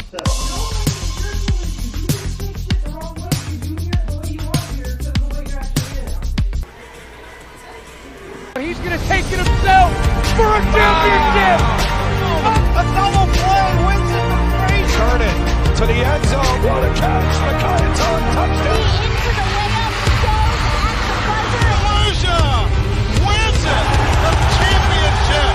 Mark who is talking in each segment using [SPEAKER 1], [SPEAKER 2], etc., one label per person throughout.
[SPEAKER 1] He's going to take it himself for a championship.
[SPEAKER 2] A double play wins it from Frazier. Turn it to the end zone. What a catch. Micaiah touchdown.
[SPEAKER 3] Into the layup, goes at the buzzer.
[SPEAKER 2] Wins it. The championship.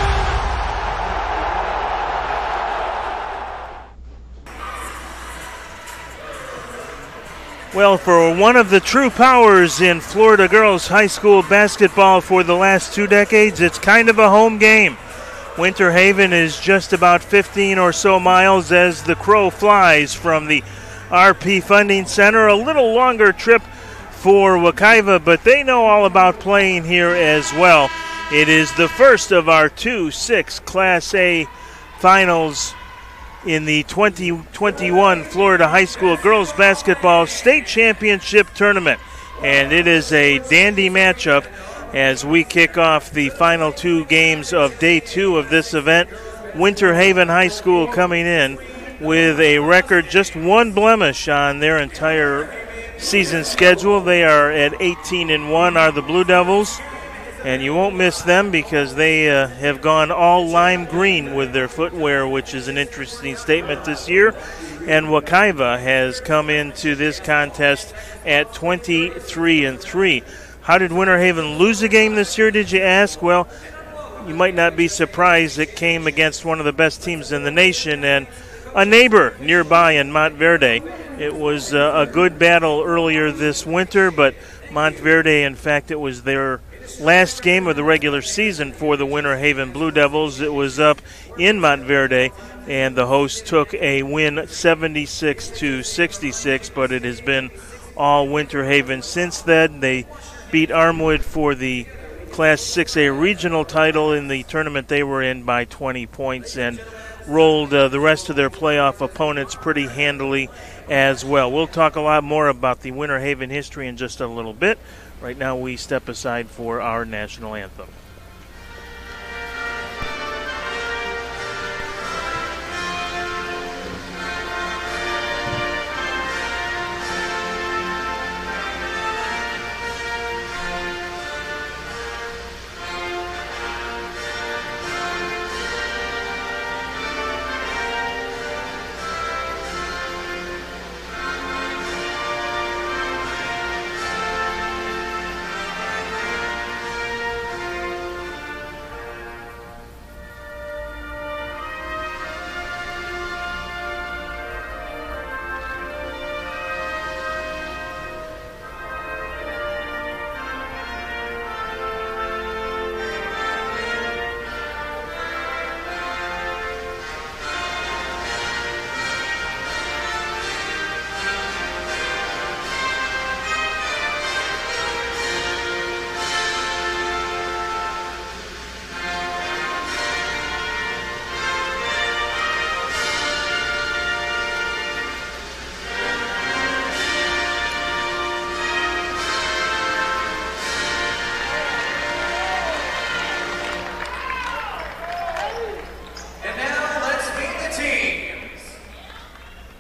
[SPEAKER 4] Well, for one of the true powers in Florida girls high school basketball for the last 2 decades, it's kind of a home game. Winter Haven is just about 15 or so miles as the crow flies from the RP Funding Center. A little longer trip for Wekiva, but they know all about playing here as well. It is the first of our 2-6 Class A finals in the 2021 Florida High School Girls Basketball State Championship Tournament. And it is a dandy matchup as we kick off the final 2 games of Day 2 of this event. Winter Haven High School coming in with a record just 1 blemish on their entire season schedule. They are at 18-1, are the Blue Devils. And you won't miss them because they have gone all lime green with their footwear, which is an interesting statement this year. And Wekiva has come into this contest at 23-3. How did Winter Haven lose a game this year, did you ask? Well, you might not be surprised. It came against one of the best teams in the nation and a neighbor nearby in Montverde. It was a good battle earlier this winter, but Montverde, in fact, it was their last game of the regular season for the Winter Haven Blue Devils. It was up in Montverde, and the hosts took a win 76-66, but it has been all Winter Haven since then. They beat Armwood for the Class 6A regional title in the tournament they were in by 20 points and rolled the rest of their playoff opponents pretty handily as well. We'll talk a lot more about the Winter Haven history in just a little bit. Right now we step aside for our national anthem.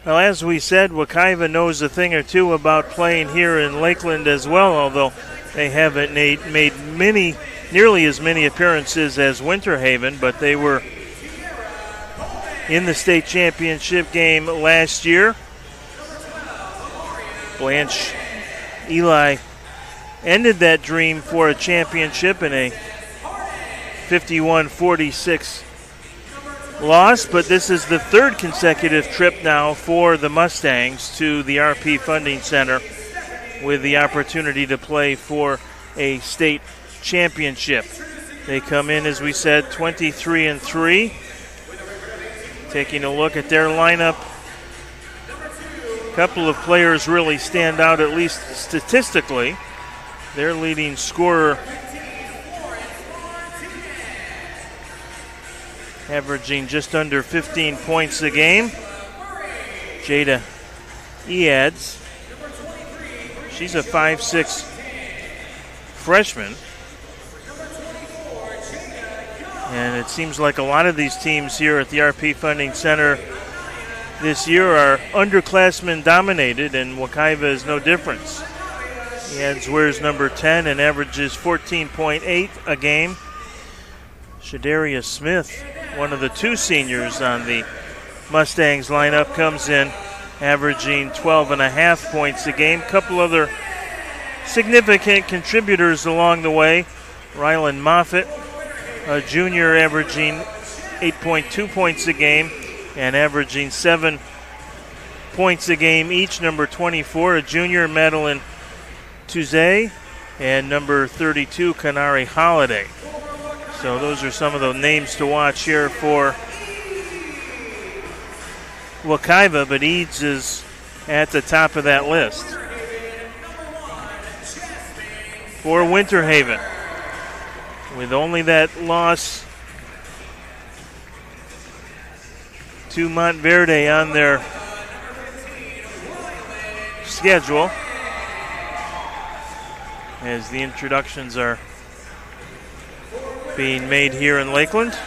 [SPEAKER 4] Well, as we said, Wekiva knows a thing or two about playing here in Lakeland as well, although they haven't made nearly as many appearances as Winter Haven, but they were in the state championship game last year. Blanche Eli ended that dream for a championship in a 51-46 loss, but this is the 3rd consecutive trip now for the Mustangs to the RP Funding Center with the opportunity to play for a state championship. They come in, as we said, 23-3. Taking a look at their lineup, a couple of players really stand out, at least statistically. Their leading scorer averaging just under 15 points a game, Jada Eads. She's a 5'6" freshman. And it seems like a lot of these teams here at the RP Funding Center this year are underclassmen dominated, and Wekiva is no difference. He wears number 10 and averages 14.8 a game. Shadarius Smith, one of the two seniors on the Mustangs lineup, comes in averaging 12.5 points a game. Couple other significant contributors along the way. Rylan Moffitt, a junior, averaging 8.2 points a game and averaging 7 points a game each. Number 24, a junior, Madeline Tuze, and number 32, Kanari Holiday. So those are some of the names to watch here for Wekiva, but Eads is at the top of that list. For Winter Haven, with only that loss to Montverde on their schedule, as the introductions are being made here in Lakeland.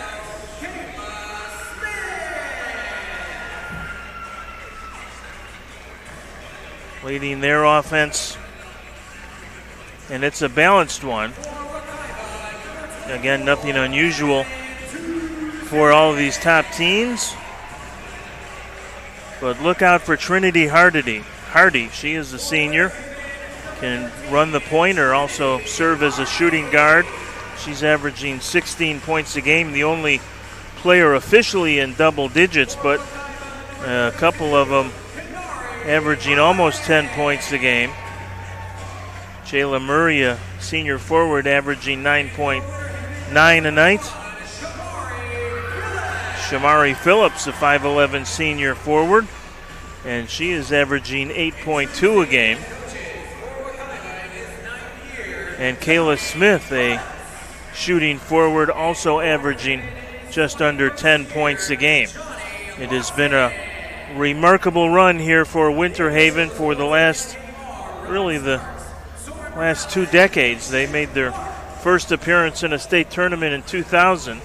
[SPEAKER 4] Leading their offense, and it's a balanced one. Again, nothing unusual for all of these top teams. But look out for Trinity Hardy. She is a senior. Can run the point or also serve as a shooting guard. She's averaging 16 points a game, the only player officially in double digits, but a couple of them averaging almost 10 points a game. Jayla Murray, a senior forward, averaging 9.9 a night. Shamari Phillips, a 5'11 senior forward, and she is averaging 8.2 a game. And Kayla Smith, a shooting forward, also averaging just under 10 points a game. It has been a remarkable run here for Winter Haven for the last 2 decades. They made their first appearance in a state tournament in 2000,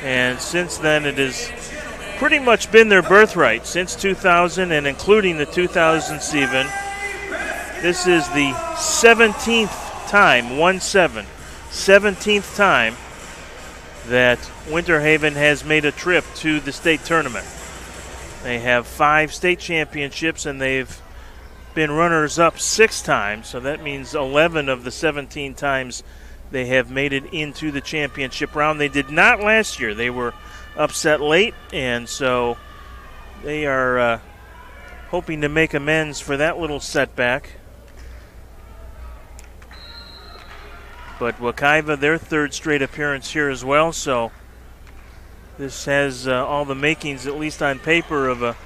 [SPEAKER 4] and since then it has pretty much been their birthright. Since 2000 and including the 2000 season, this is the 17th time, 17th time that Winter Haven has made a trip to the state tournament. They have 5 state championships, and they've been runners-up 6 times, so that means 11 of the 17 times they have made it into the championship round. They did not last year. They were upset late, and so they are hoping to make amends for that little setback. But Wekiva, their 3rd straight appearance here as well, so this has all the makings, at least on paper, of a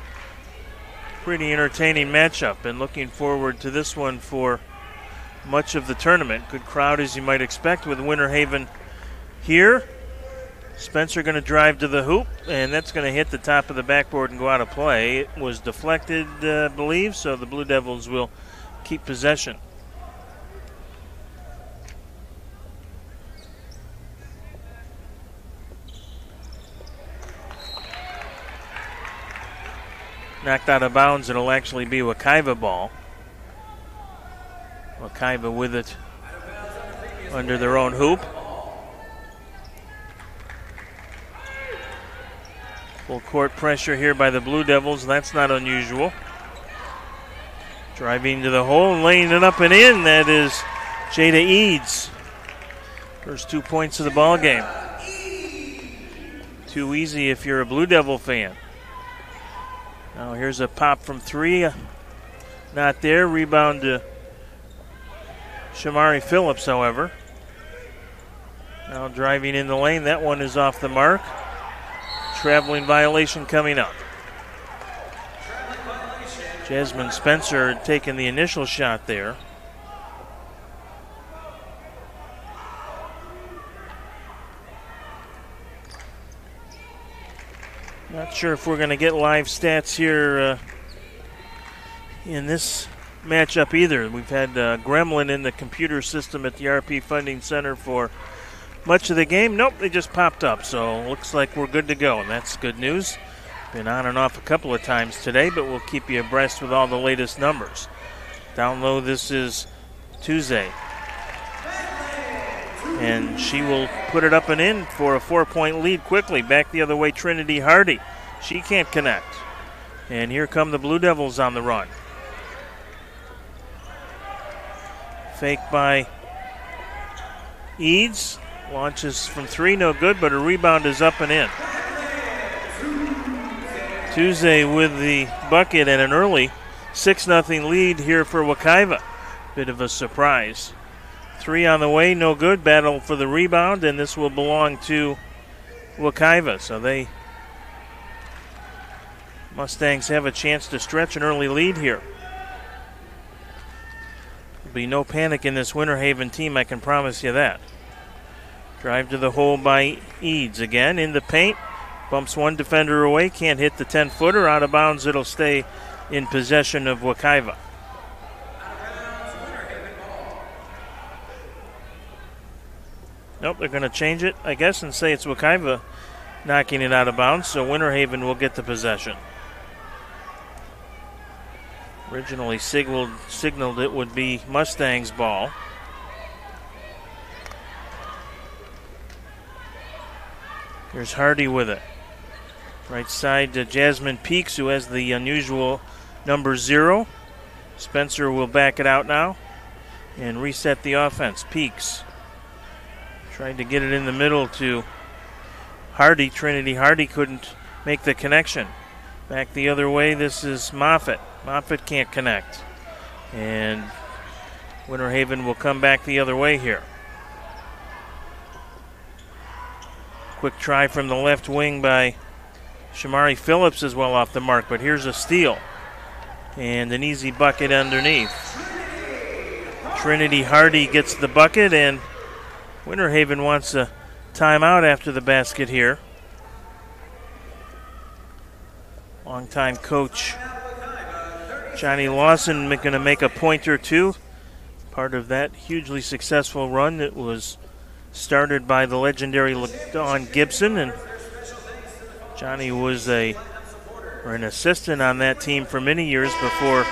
[SPEAKER 4] pretty entertaining matchup, and looking forward to this one for much of the tournament. Good crowd, as you might expect, with Winter Haven here. Spencer going to drive to the hoop, and that's going to hit the top of the backboard and go out of play. It was deflected, I believe, so the Blue Devils will keep possession. Knocked out of bounds, it'll actually be Wekiva ball. Wekiva with it under their own hoop. Full court pressure here by the Blue Devils. That's not unusual. Driving to the hole and laying it up and in. That is Jada Eads. First 2 points of the ball game. Too easy if you're a Blue Devil fan. Now here's a pop from 3. Not there. Rebound to Shamari Phillips, however. Now driving in the lane. That one is off the mark. Traveling violation coming up. Jasmine Spencer taking the initial shot there. Not sure if we're going to get live stats here in this matchup either. We've had Gremlin in the computer system at the RP Funding Center for much of the game. Nope, they just popped up, so looks like we're good to go, and that's good news. Been on and off a couple of times today, but we'll keep you abreast with all the latest numbers. Down low, this is Tuesday. And she will put it up and in for a 4-point lead quickly. Back the other way, Trinity Hardy. She can't connect. And here come the Blue Devils on the run. Fake by Eads. Launches from 3, no good, but a rebound is up and in. Tuesday with the bucket and an early 6-0 lead here for Wekiva. Bit of a surprise. 3 on the way, no good. Battle for the rebound, and this will belong to Wekiva. So they Mustangs have a chance to stretch an early lead here. There'll be no panic in this Winter Haven team, I can promise you that. Drive to the hole by Eads again in the paint. Bumps one defender away, can't hit the 10-footer. Out of bounds, it'll stay in possession of Wekiva. Nope, they're going to change it, I guess, and say it's Wekiva knocking it out of bounds, so Winter Haven will get the possession. Originally signaled it would be Mustangs' ball. Here's Hardy with it. Right side to Jasmine Peaks, who has the unusual number 0. Spencer will back it out now and reset the offense. Peaks tried to get it in the middle to Hardy. Trinity Hardy couldn't make the connection. Back the other way, this is Moffitt. Moffitt can't connect. And Winter Haven will come back the other way here. Quick try from the left wing by Shamari Phillips is well off the mark, but here's a steal. And an easy bucket underneath. Trinity Hardy gets the bucket, and Winter Haven wants a timeout after the basket here. Longtime coach Johnny Lawson going to make a point or two. Part of that hugely successful run that was started by the legendary LaDawn Gibson, and Johnny was an assistant on that team for many years before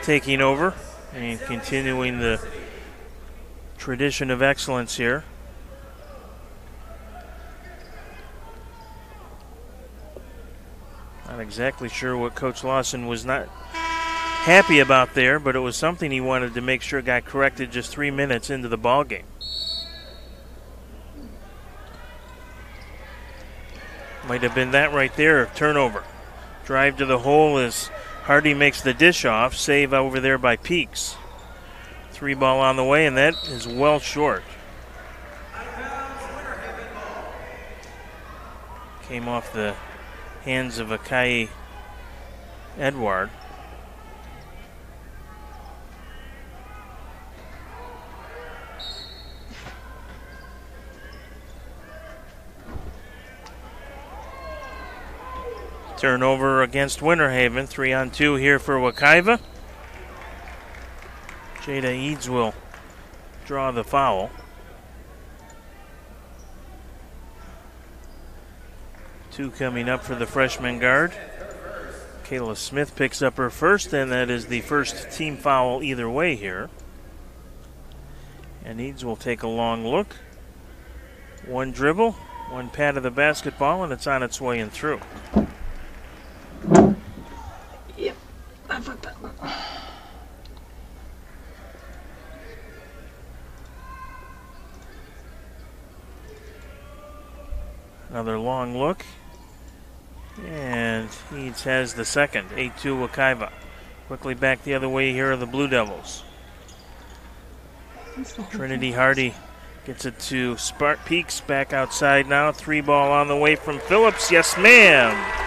[SPEAKER 4] taking over and continuing the tradition of excellence here. Not exactly sure what Coach Lawson was not happy about there, but it was something he wanted to make sure got corrected just 3 minutes into the ball game. Might have been that right there, turnover. Drive to the hole as Hardy makes the dish off. Save over there by Peaks. 3 ball on the way, and that is well short. Came off the hands of Akai Edward. Turnover against Winter Haven. 3-on-2 here for Wekiva. Jada Eads will draw the foul. 2 coming up for the freshman guard. Kayla Smith picks up her first, and that is the first team foul either way here. And Eads will take a long look. 1 dribble, 1 pat of the basketball, and it's on its way and through.
[SPEAKER 5] Yep, I fucked that.
[SPEAKER 4] Another long look. And Eads has the second. 8-2 Wekiva. Quickly back the other way here are the Blue Devils. Trinity Hardy gets it to Peaks back outside now. 3 ball on the way from Phillips. Yes, ma'am.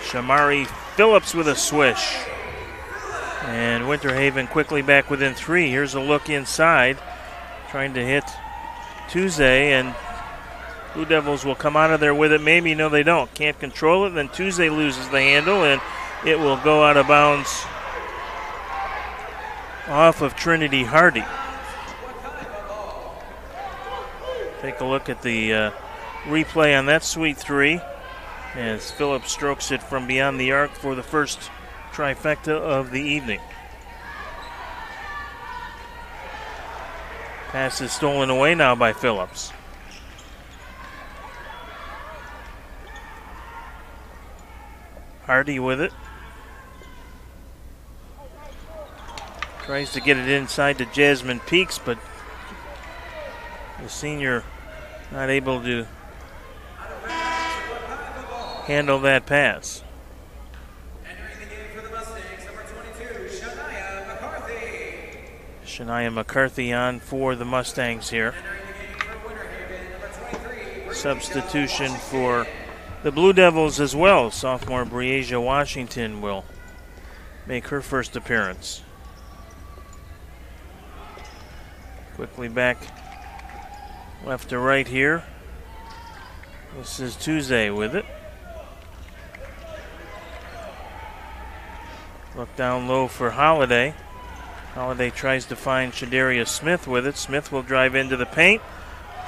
[SPEAKER 4] Shamari Phillips with a swish. And Winter Haven quickly back within 3. Here's a look inside. Trying to hit Tuesday, and Blue Devils will come out of there with it. Maybe, no, they don't. Can't control it. Then Tuesday loses the handle, and it will go out of bounds off of Trinity Hardy. Take a look at the replay on that sweet 3. as Phillips strokes it from beyond the arc for the first trifecta of the evening. Pass is stolen away now by Phillips. Hardy with it. Tries to get it inside to Jasmine Peaks, but the senior not able to handle that pass.
[SPEAKER 6] Entering the game for the Mustangs, number 22, Shania McCarthy.
[SPEAKER 4] Shania McCarthy on for the Mustangs here.
[SPEAKER 6] Entering the game for Winter Haven, number 23.
[SPEAKER 4] Substitution for the Blue Devils as well. Sophomore Breasia Washington will make her first appearance. Quickly back left to right here. This is Tuesday with it. Look down low for Holiday. Holiday tries to find Shadaria Smith with it. Smith will drive into the paint,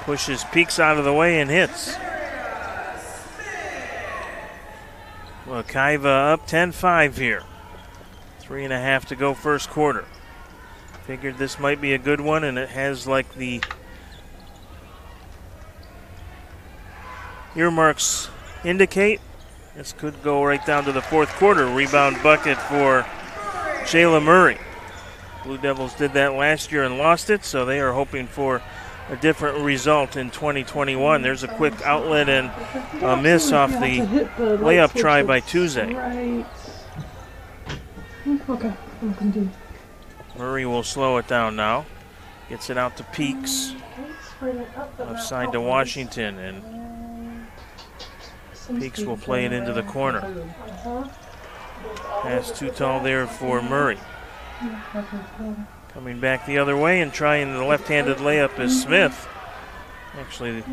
[SPEAKER 4] pushes Peaks out of the way and hits. Wekiva up 10-5 here. 3.5 to go first quarter. Figured this might be a good one, and it has like the earmarks indicate. This could go right down to the fourth quarter. Rebound bucket for Jayla Murray. Blue Devils did that last year and lost it, so they are hoping for a different result in 2021. There's a quick outlet and a miss off the layup try by Tuesday.
[SPEAKER 5] Right. Okay, I'm gonna do.
[SPEAKER 4] Murray will slow it down now. Gets it out to Peaks. Left side to Washington, and Peaks will play it into the corner. Pass too tall there for Murray. Coming back the other way and trying the left-handed layup is Smith. Actually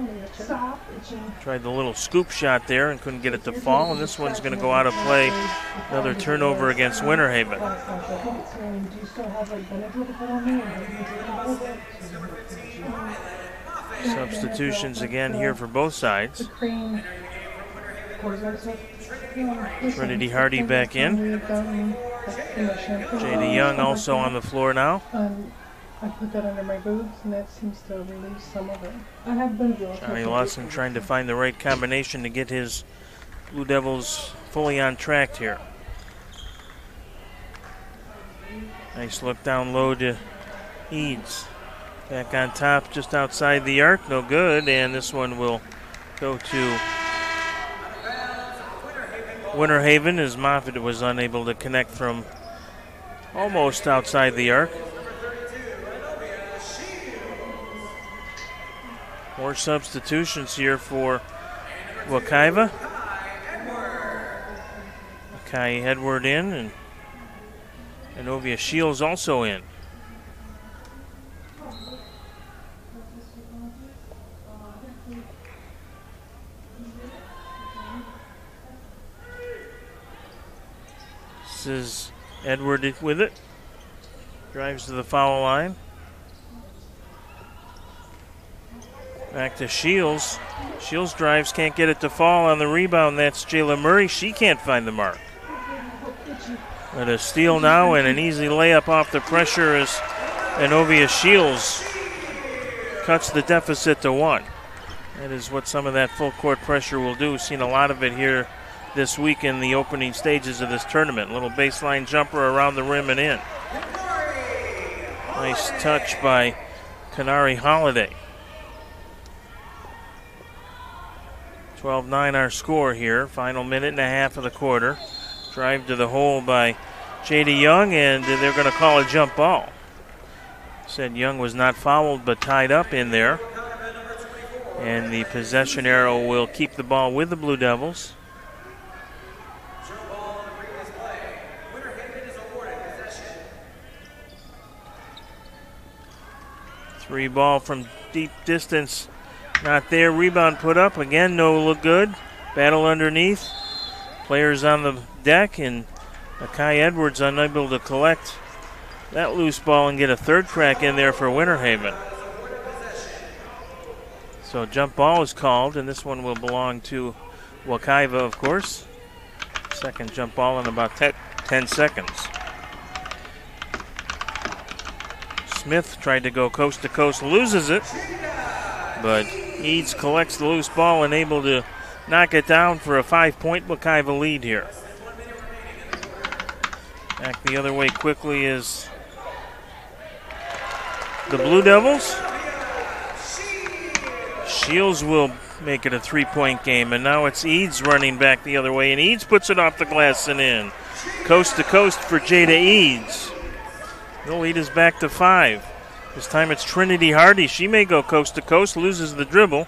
[SPEAKER 4] tried the little scoop shot there and couldn't get it to fall, and this one's going to go out of play. Another turnover against Winter Haven. Substitutions again here for both sides. Trinity Hardy back in. J.D. Young also on the floor now.
[SPEAKER 5] I put that under my boobs, and that seems to release some of it. I have been
[SPEAKER 4] Johnny Lawson trying to find the right combination to get his Blue Devils fully on track here. Nice look down low to Eads. Back on top, just outside the arc, no good, and this one will go to Winter Haven as Moffitt was unable to connect from almost outside the arc. More substitutions here for Wekiva. Makai Edward in, and Anovia Shields also in. This is Edward with it. Drives to the foul line. Back to Shields. Shields drives, can't get it to fall on the rebound. That's Jayla Murray. She can't find the mark. But a steal now and an easy layup off the pressure as Anovia Shields cuts the deficit to 1. That is what some of that full court pressure will do. Seen a lot of it here this week in the opening stages of this tournament. Little baseline jumper around the rim and in. Nice touch by Kanari Holiday. 12-9 our score here. Final minute and a half of the quarter. Drive to the hole by J.D. Young, and they're going to call a jump ball. Said Young was not fouled but tied up in there. And the possession arrow will keep the ball with the Blue Devils. Three ball from deep distance. Not there. Rebound put up. Again, no look good. Battle underneath. Players on the deck, and Makai Edwards unable to collect that loose ball and get a third crack in there for Winter Haven. So jump ball is called, and this one will belong to Wekiva, of course. Second jump ball in about 10 seconds. Smith tried to go coast to coast, loses it, but Eads collects the loose ball and able to knock it down for a 5-point Wekiva lead here. Back the other way quickly is the Blue Devils. Shields will make it a 3-point game, and now it's Eads running back the other way, and Eads puts it off the glass and in. Coast to coast for Jada Eads. The lead is back to 5. This time it's Trinity Hardy. She may go coast to coast, loses the dribble,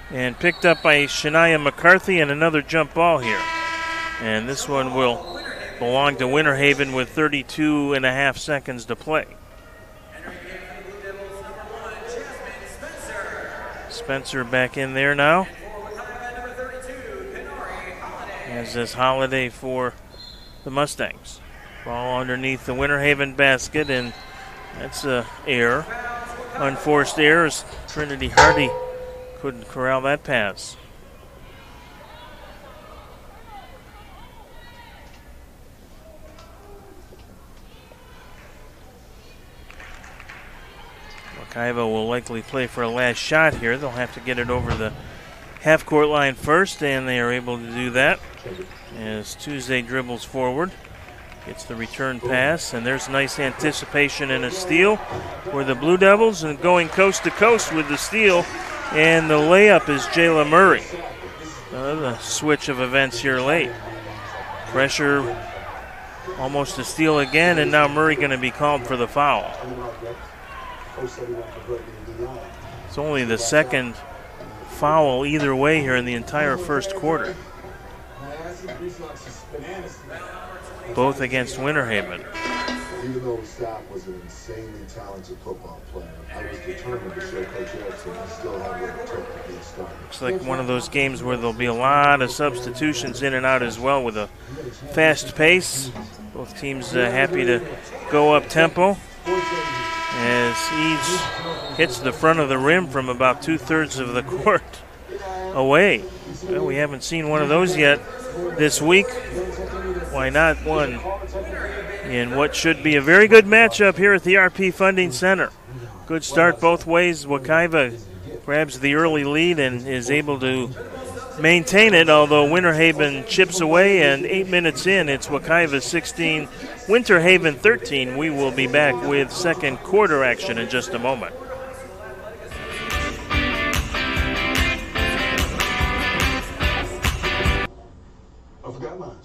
[SPEAKER 4] and picked up by Shania McCarthy, and another jump ball here. And this one will belong to Winter Haven with 32.5 seconds to play. Spencer back in there now. As this Holiday for the Mustangs. Ball underneath the Winter Haven basket, and that's an error. Unforced errors. Trinity Hardy couldn't corral that pass. Wekiva will likely play for a last shot here. They'll have to get it over the half-court line first, and they are able to do that as Tuesday dribbles forward. Gets the return pass, and there's nice anticipation and a steal for the Blue Devils, and going coast to coast with the steal, and the layup is Jayla Murray. The switch of events here late. Pressure, almost a steal again, and now Murray going to be called for the foul. It's only the second foul either way here in the entire first quarter. Both against Winter Haven.
[SPEAKER 7] Even though Staff was an insanely talented football player, I was determined to show Coach Erickson he still had what it took to be a starter.
[SPEAKER 4] Looks like one of those games where there'll be a lot of substitutions in and out as well with a fast pace. Both teams happy to go up tempo. As Eads hits the front of the rim from about 2/3 of the court away. Well, we haven't seen one of those yet this week. Why not one in what should be a very good matchup here at the RP Funding Center? Good start both ways. Wekiva grabs the early lead and is able to maintain it, although Winter Haven chips away, and 8 minutes in, it's Wekiva 16, Winter Haven 13. We will be back with second quarter action in just a moment.
[SPEAKER 7] I forgot mine.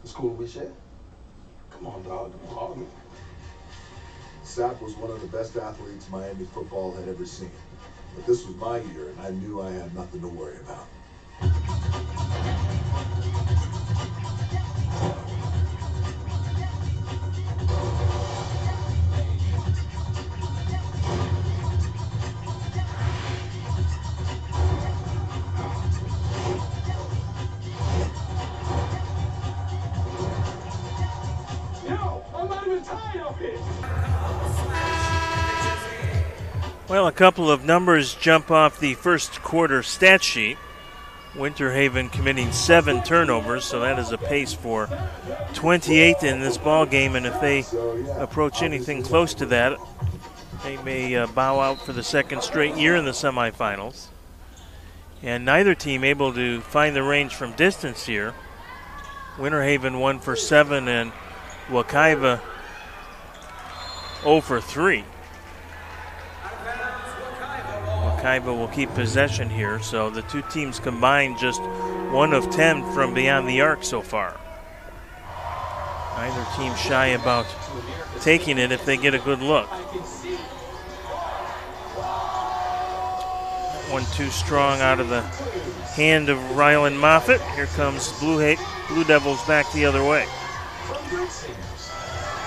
[SPEAKER 7] The school we share. Come on, dog. Don't hog me. Sapp was one of the best athletes Miami football had ever seen. But this was my year, and I knew I had nothing to worry about.
[SPEAKER 4] Well, a couple of numbers jump off the first quarter stat sheet. Winter Haven committing 7 turnovers, so that is a pace for 28 in this ball game, and if they approach anything close to that, they may bow out for the second straight year in the semifinals. And neither team able to find the range from distance here. Winter Haven 1 for 7 and Wekiva 0 for 3. Wekiva will keep possession here, so the two teams combined just 1 of 10 from beyond the arc so far. Neither team shy about taking it if they get a good look. 1-2 strong out of the hand of Rylan Moffitt. Here comes Blue Devils back the other way.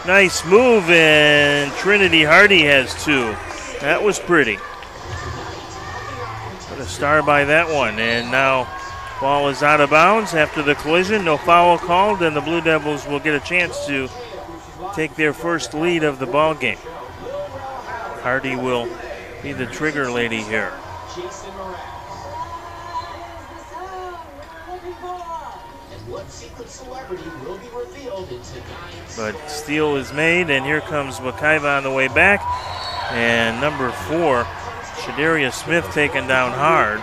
[SPEAKER 4] Nice move, and Trinity Hardy has 2. That was pretty. Put a star by that one, and now ball is out of bounds after the collision. No foul called, and the Blue Devils will get a chance to take their first lead of the ball game. Hardy will be the trigger lady here. But steal is made, and here comes Wekiva on the way back. And number 4, Shadaria Smith taken down hard.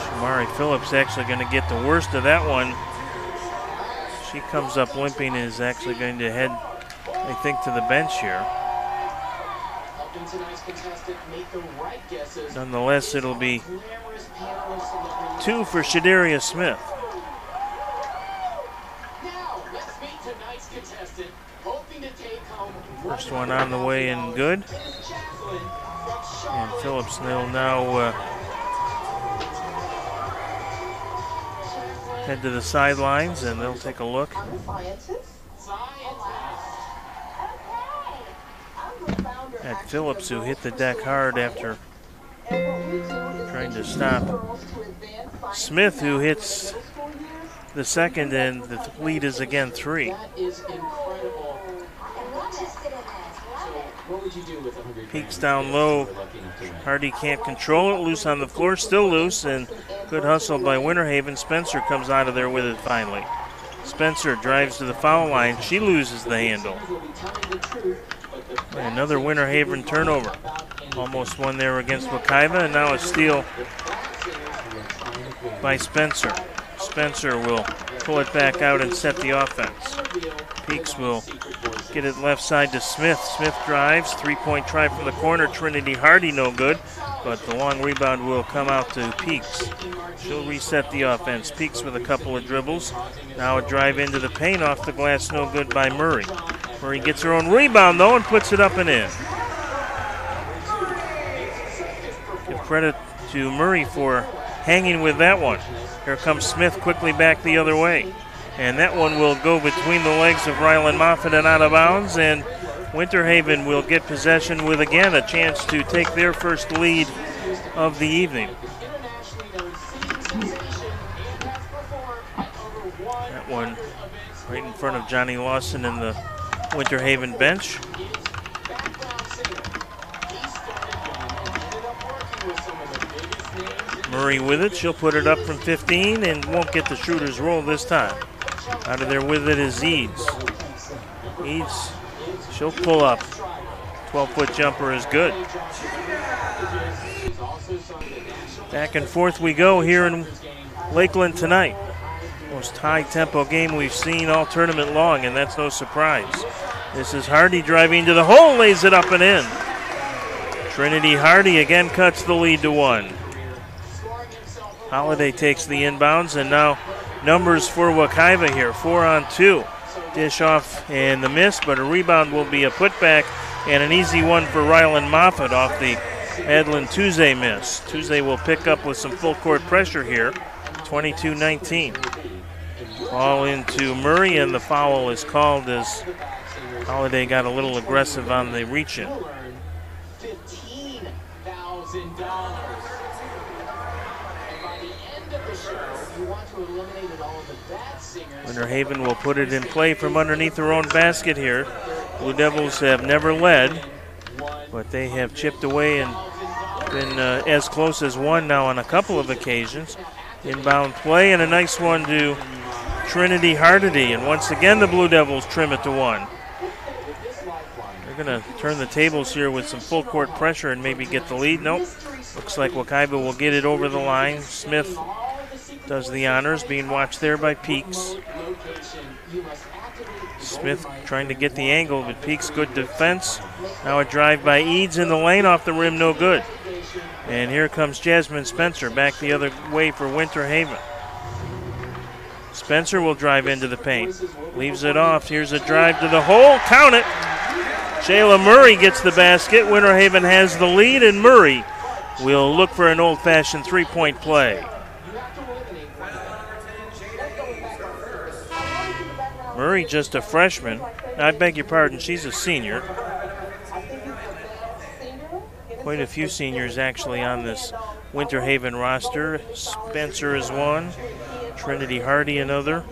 [SPEAKER 4] Shamari Phillips actually going to get the worst of that one. She comes up limping and is actually going to head, I think, to the bench here. Nonetheless, it'll be 2 for Shadaria Smith. First one on the way and good. And Phillips will now head to the sidelines, and they'll take a look at Phillips, who hit the deck hard after trying to stop Smith, who hits the second, and the lead is again 3. Peaks down low. Hardy can't control it. Loose on the floor, still loose, and good hustle by Winter Haven. Spencer comes out of there with it finally. Spencer drives to the foul line. She loses the handle. Another Winter Haven turnover. Almost one there against Wekiva, and now a steal by Spencer. Spencer will pull it back out and set the offense. Peaks will get it left side to Smith. Smith drives, 3-point try from the corner. Trinity Hardy no good, but the long rebound will come out to Peaks. She'll reset the offense. Peaks with a couple of dribbles. Now a drive into the paint, off the glass, no good by Murray. Murray gets her own rebound though and puts it up and in. Give credit to Murray for hanging with that one. Here comes Smith quickly back the other way. And that one will go between the legs of Rylan Moffitt and out of bounds. And Winter Haven will get possession with, again, a chance to take their first lead of the evening. That one right in front of Johnny Lawson in the Winter Haven bench. Murray with it. She'll put it up from 15 and won't get the shooter's roll this time. Out of there with it is Eads. Eads, she'll pull up. 12-foot jumper is good. Back and forth we go here in Lakeland tonight. Most high-tempo game we've seen all tournament long, and that's no surprise. This is Hardy driving to the hole, lays it up and in. Trinity Hardy again cuts the lead to 1. Holiday takes the inbounds, and now numbers for Wekiva here. 4 on 2. Dish off and the miss, but a rebound will be a putback and an easy one for Rylan Moffitt off the Madeline Tuesday miss. Tuesday will pick up with some full court pressure here. 22-19. Ball into Murray, and the foul is called as Holiday got a little aggressive on the reach-in. Winter Haven will put it in play from underneath their own basket here. Blue Devils have never led, but they have chipped away and been as close as one now on a couple of occasions. Inbound play and a nice one to Trinity Hardy, and once again the Blue Devils trim it to 1. They're going to turn the tables here with some full court pressure and maybe get the lead. Nope. Looks like Wekiva will get it over the line. Smith does the honors, being watched there by Peaks. Smith trying to get the angle, but Peaks good defense. Now a drive by Eads in the lane, off the rim, no good. And here comes Jasmine Spencer back the other way for Winter Haven. Spencer will drive into the paint. Leaves it off. Here's a drive to the hole. Count it. Shayla Murray gets the basket. Winter Haven has the lead, and Murray will look for an old-fashioned three-point play. Murray just a freshman. I beg your pardon, she's a senior. Quite a few seniors actually on this Winter Haven roster. Spencer is one. Trinity Hardy another.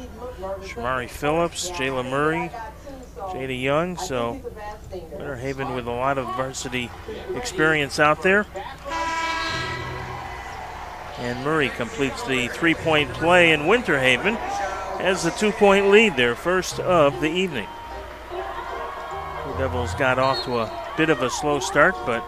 [SPEAKER 4] Shamari Phillips, Jayla Murray, Jada Young, so Winter Haven with a lot of varsity experience out there. And Murray completes the three-point play, and Winter Haven has a 2-point lead, their first of the evening. The Devils got off to a bit of a slow start, but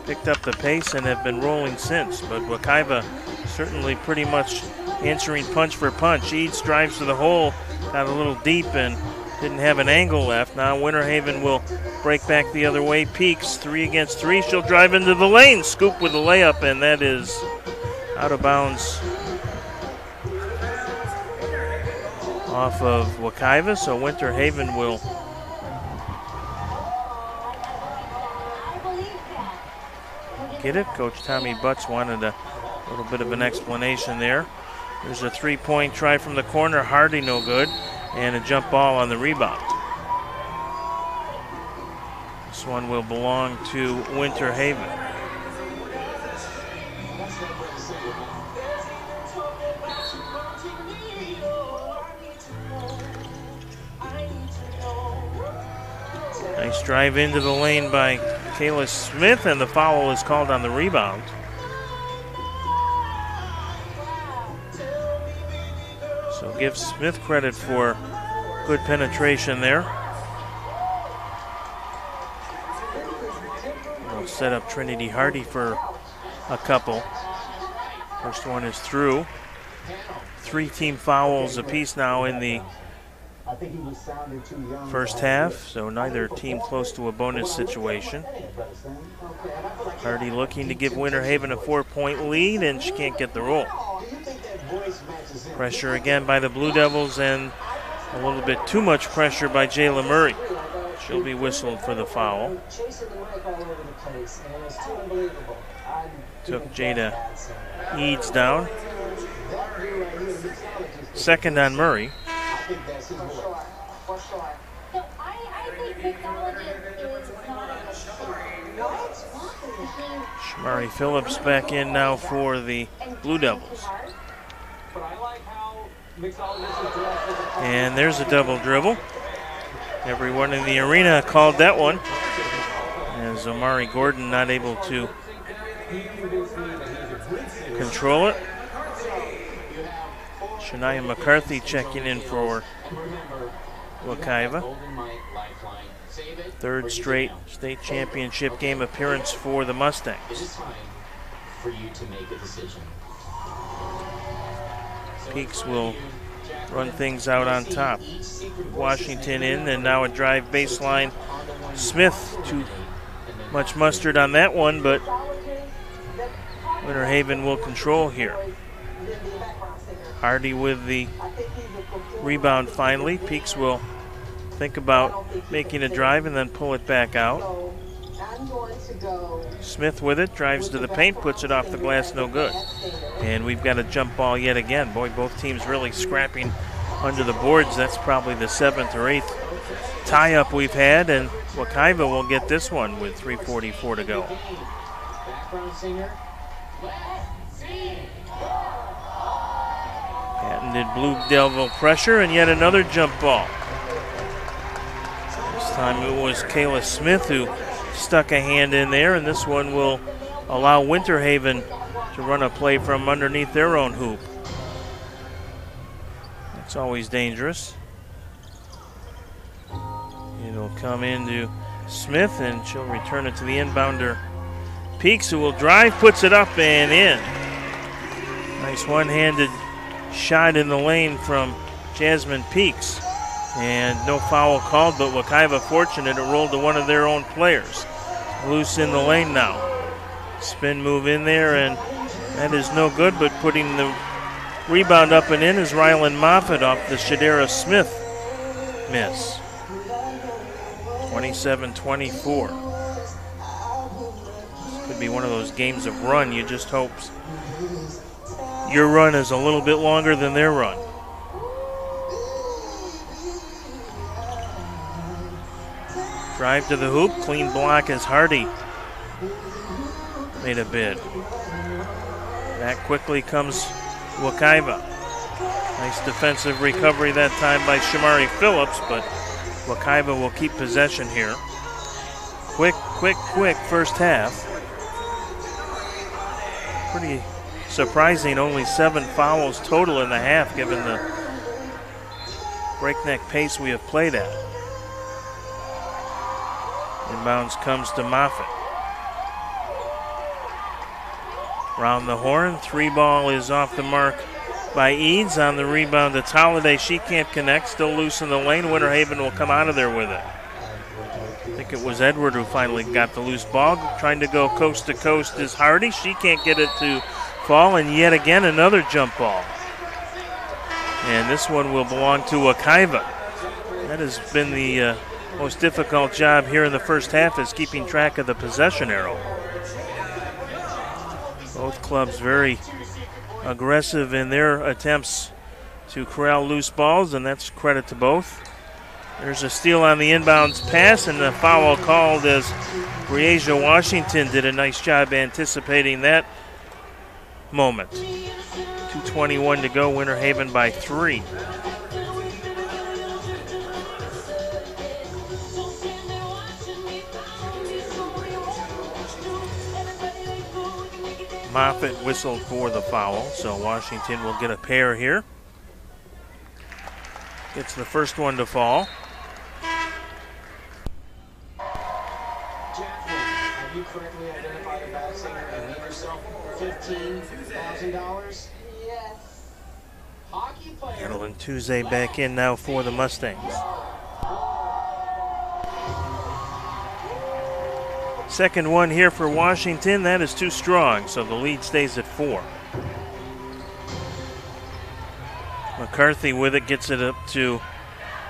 [SPEAKER 4] picked up the pace and have been rolling since. But Wekiva certainly pretty much answering punch for punch. Eads drives to the hole, got a little deep and didn't have an angle left. Now Winter Haven will break back the other way. Peaks 3 against 3. She'll drive into the lane. Scoop with the layup, and that is out of bounds off of Wekiva. So Winter Haven will get it. Coach Tommy Butts wanted a little bit of an explanation there. There's a three-point try from the corner. Hardy no good. And a jump ball on the rebound. This one will belong to Winter Haven. Nice drive into the lane by Kayla Smith, and the foul is called on the rebound. So give Smith credit for good penetration there. We'll set up Trinity Hardy for a couple. First one is through. 3 team fouls apiece now in the first half, so neither team close to a bonus situation. Hardy looking to give Winter Haven a 4-point lead, and she can't get the roll. Pressure again by the Blue Devils, and a little bit too much pressure by Jayla Murray. She'll be whistled for the foul. Took Jada Eads down. Second on Murray. Shamari Phillips back in now for the Blue Devils. And there's a double dribble. Everyone in the arena called that one, as Omari Gordon not able to control it. Shania McCarthy checking in for Wekiva. Third straight state championship game appearance for the Mustangs. Peaks will run things out on top. Washington in, and now a drive baseline. Smith, too much mustard on that one, but Winter Haven will control here. Hardy with the rebound finally. Peaks will think about making a drive and then pull it back out. Smith with it, drives to the paint, puts it off the glass, no good. And we've got a jump ball yet again. Boy, both teams really scrapping under the boards. That's probably the 7th or 8th tie-up we've had, and Wekiva will get this one with 3:44 to go. Patented Blue Devil pressure, and yet another jump ball. This time it was Kayla Smith who stuck a hand in there, and this one will allow Winter Haven to run a play from underneath their own hoop. That's always dangerous. It'll come into Smith, and she'll return it to the inbounder Peaks, who will drive, puts it up and in. Nice one-handed shot in the lane from Jasmine Peaks. And no foul called, but Wekiva fortunate it rolled to one of their own players. Loose in the lane now. Spin move in there, and that is no good, but putting the rebound up and in is Rylan Moffitt off the Shadera Smith miss. 27-24. This could be one of those games of run. You just hope your run is a little bit longer than their run. Drive to the hoop, clean block as Hardy made a bid. Back quickly comes Wekiva. Nice defensive recovery that time by Shamari Phillips, but Wekiva will keep possession here. Quick first half. Pretty surprising, only 7 fouls total in the half given the breakneck pace we have played at. Inbounds comes to Moffitt. Round the horn, 3 ball is off the mark by Eads. On the rebound, it's Holiday. She can't connect, still loose in the lane. Winter Haven will come out of there with it. I think it was Edward who finally got the loose ball. Trying to go coast to coast is Hardy. She can't get it to fall, and yet again another jump ball. And this one will belong to Wekiva. That has been the most difficult job here in the first half, is keeping track of the possession arrow. Both clubs very aggressive in their attempts to corral loose balls, and that's credit to both. There's a steal on the inbounds pass, and a foul called as Breasia Washington did a nice job anticipating that moment. 2:21 to go, Winter Haven by 3. Moffitt whistled for the foul, so Washington will get a pair here. Gets the first one to fall.
[SPEAKER 8] Have you correctly identified the bad singer and leave yourself $15,000? Yes. Hockey player.
[SPEAKER 4] Adeline Tuesday back in now for the Mustangs. Second one here for Washington. That is too strong, so the lead stays at 4. McCarthy with it, gets it up to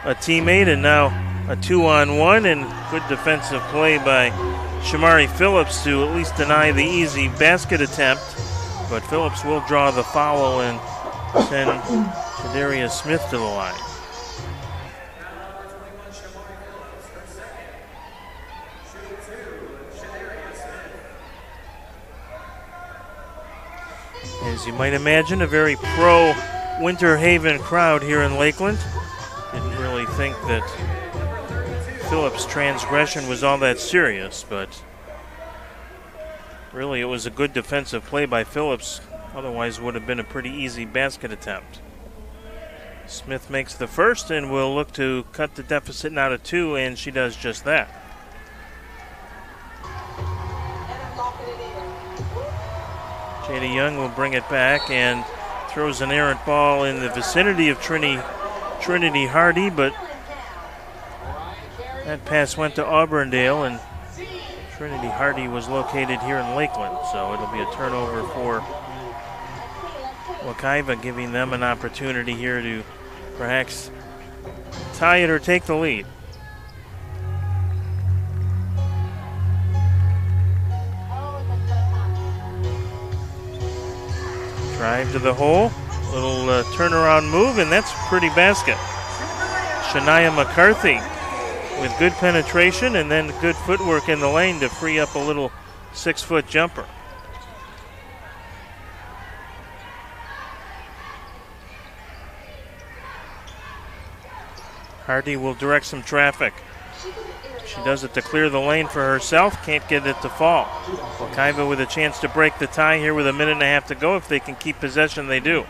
[SPEAKER 4] a teammate, and now a 2-on-1, and good defensive play by Shamari Phillips to at least deny the easy basket attempt. But Phillips will draw the foul and send Shadaria Smith to the line. As you might imagine, a very pro-Winter Haven crowd here in Lakeland. Didn't really think that Phillips' transgression was all that serious, but really it was a good defensive play by Phillips. Otherwise would have been a pretty easy basket attempt. Smith makes the first and will look to cut the deficit now to 2, and she does just that. Jada Young will bring it back and throws an errant ball in the vicinity of Trinity Hardy, but that pass went to Auburndale, and Trinity Hardy was located here in Lakeland, so it'll be a turnover for Wekiva, giving them an opportunity here to perhaps tie it or take the lead. Drive to the hole, little turnaround move, and that's a pretty basket. Shania McCarthy with good penetration and then good footwork in the lane to free up a little 6-foot jumper. Hardy will direct some traffic. She does it to clear the lane for herself, can't get it to fall. Wekiva with a chance to break the tie here with 1.5 minutes to go. If they can keep possession, they do.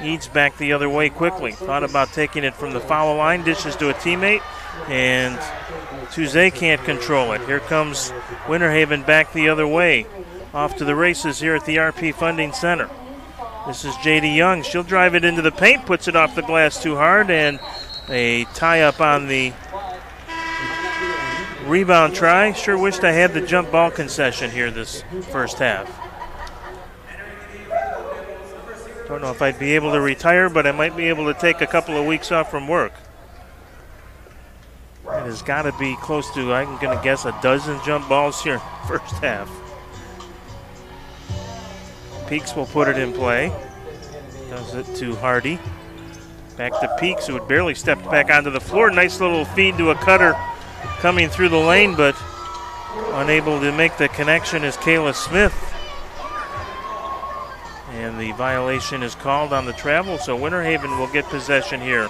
[SPEAKER 4] Eads back the other way quickly. Thought about taking it from the foul line, dishes to a teammate, and Tuesday can't control it. Here comes Winter Haven back the other way. Off to the races here at the RP Funding Center. This is J.D. Young. She'll drive it into the paint, puts it off the glass too hard, and a tie-up on the rebound try. Sure wished I had the jump ball concession here this first half. Don't know if I'd be able to retire, but I might be able to take a couple of weeks off from work. It has got to be close to, I'm going to guess, a dozen jump balls here first half. Peaks will put it in play. Does it to Hardy. Back to Peaks, who had barely stepped back onto the floor. Nice little feed to a cutter coming through the lane, but unable to make the connection is Kayla Smith. And the violation is called on the travel, so Winter Haven will get possession here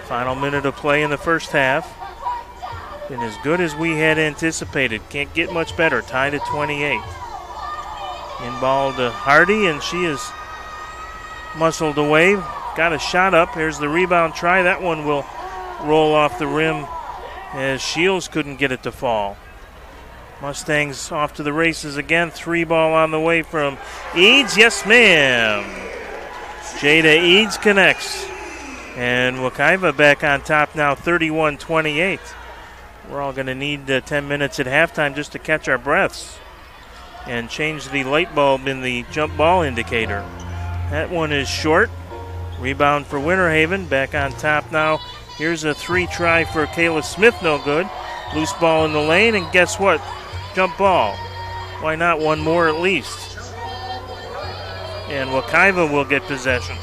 [SPEAKER 4] Final minute of play in the first half. Been as good as we had anticipated. Can't get much better. Tied at 28. In ball to Hardy, and she is muscled away. Got a shot up. Here's the rebound try. That one will roll off the rim as Shields couldn't get it to fall. Mustangs off to the races again. 3 ball on the way from Eads. Yes, ma'am. Jada Eads connects. And Wekiva back on top now, 31-28. We're all going to need 10 minutes at halftime just to catch our breaths and change the light bulb in the jump ball indicator. That one is short. Rebound for Winter Haven. Back on top now. Here's a 3 try for Kayla Smith, no good. Loose ball in the lane, and guess what? Jump ball. Why not one more at least? And Wekiva will get possession.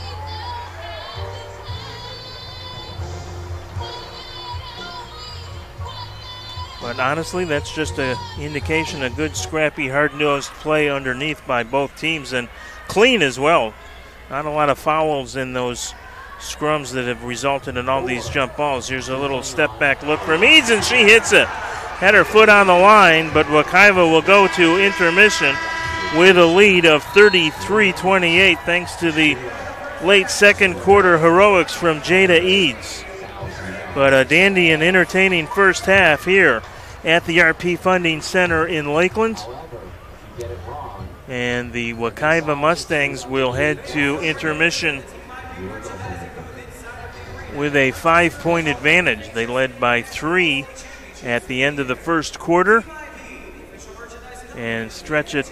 [SPEAKER 4] But honestly, that's just an indication of good, scrappy, hard-nosed play underneath by both teams, and clean as well. Not a lot of fouls in those scrums that have resulted in all these jump balls. Here's a little step-back look from Eads, and she hits it. Had her foot on the line, but Wekiva will go to intermission with a lead of 33-28 thanks to the late second quarter heroics from Jada Eads. But a dandy and entertaining first half here at the RP Funding Center in Lakeland. And the Wekiva Mustangs will head to intermission with a 5-point advantage. They led by 3 at the end of the first quarter and stretch it,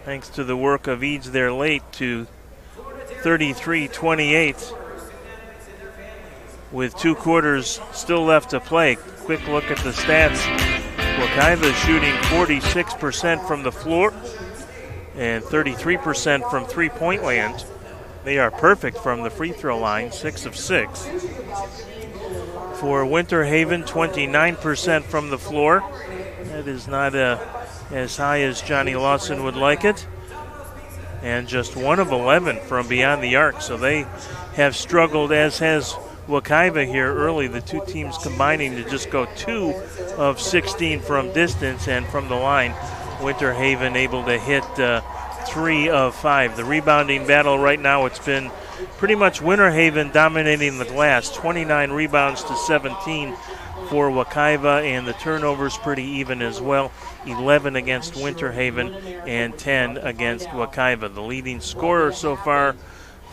[SPEAKER 4] thanks to the work of Eads there late, to 33-28 with 2 quarters still left to play. Quick look at the stats. Wekiva shooting 46% from the floor and 33% from three-point land. They are perfect from the free throw line, 6 of 6. For Winter Haven, 29% from the floor. That is not as high as Johnny Lawson would like it. And just 1 of 11 from beyond the arc. So they have struggled, as has Wekiva here early. The 2 teams combining to just go 2 of 16 from distance, and from the line, Winter Haven able to hit 3 of 5. The rebounding battle right now, it's been pretty much Winter Haven dominating the glass. 29 rebounds to 17 for Wekiva, and the turnovers pretty even as well. 11 against Winter Haven and 10 against Wekiva. The leading scorer so far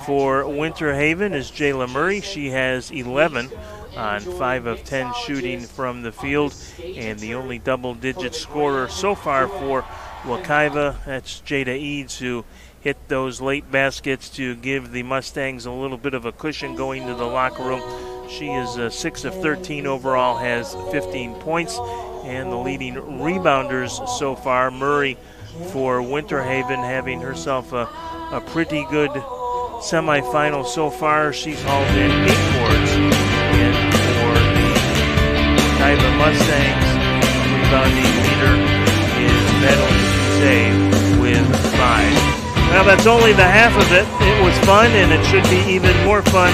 [SPEAKER 4] for Winter Haven is Jayla Murray. She has 11 on 5 of 10 shooting from the field, and the only double-digit scorer so far for Wekiva, that's Jada Eads, who hit those late baskets to give the Mustangs a little bit of a cushion going to the locker room. She is 6 of 13 overall, has 15 points, and the leading rebounders so far, Murray for Winter Haven, having herself a pretty good semifinal so far. She's hauled in 8 boards, and for the Wekiva Mustangs, rebounding leader is Madeline Touze with 5. Well, that's only the half of it. It was fun, and it should be even more fun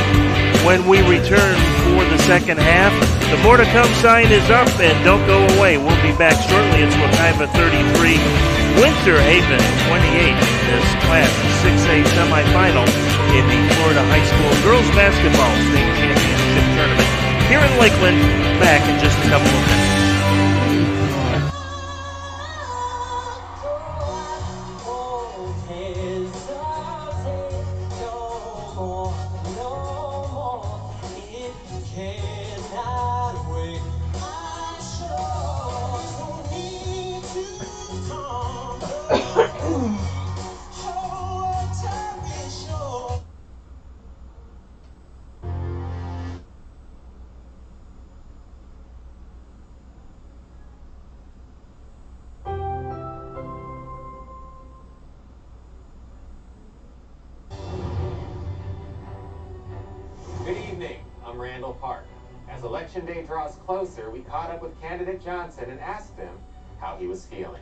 [SPEAKER 4] when we return for the second half. The more to come sign is up, and don't go away. We'll be back shortly. It's Wekiva 33, Winter Haven 28. This Class 6A semifinal in the Florida High School Girls Basketball State Championship Tournament here in Lakeland. Back in just a couple of minutes.
[SPEAKER 9] Election day draws closer, we caught up with candidate Johnson and asked him how he was feeling.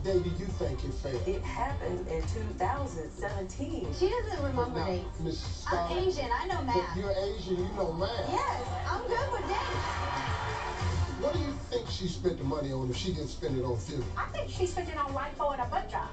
[SPEAKER 10] What day do you think it failed?
[SPEAKER 11] It happened in 2017.
[SPEAKER 12] She doesn't remember
[SPEAKER 10] Now,
[SPEAKER 12] dates.
[SPEAKER 10] Mrs.
[SPEAKER 12] I'm
[SPEAKER 10] Scarlett,
[SPEAKER 12] Asian. I know math.
[SPEAKER 10] But you're Asian. You know math.
[SPEAKER 12] Yes, I'm good with dates.
[SPEAKER 10] What do you think she spent the money on if she didn't spend it on theory?
[SPEAKER 12] I think she spent it on lipo and a butt job.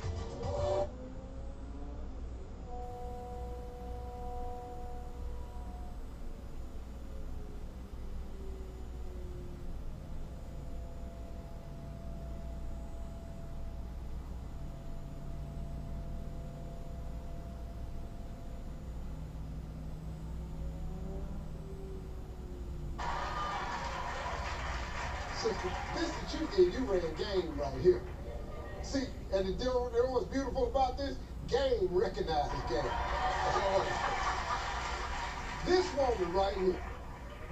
[SPEAKER 10] Sister, this that you did, you ran game right here. See, and you know what's beautiful about this? Game recognizes game. That's all it is. This woman right here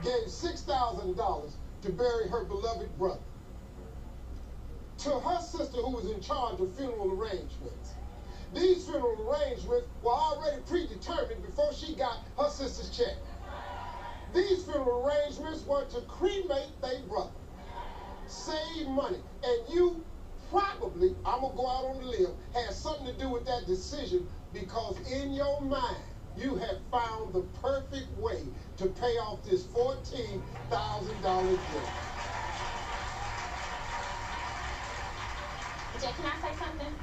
[SPEAKER 10] gave $6,000 to bury her beloved brother. To her sister who was in charge of funeral arrangements. These funeral arrangements were already predetermined before she got her sister's check. These funeral arrangements were to cremate their brother. Save money. And you probably, I'm going to go out on the limb, had something to do with that decision because in your mind, you have found the perfect way to pay off this $14,000 debt.
[SPEAKER 12] Jay, can I say something?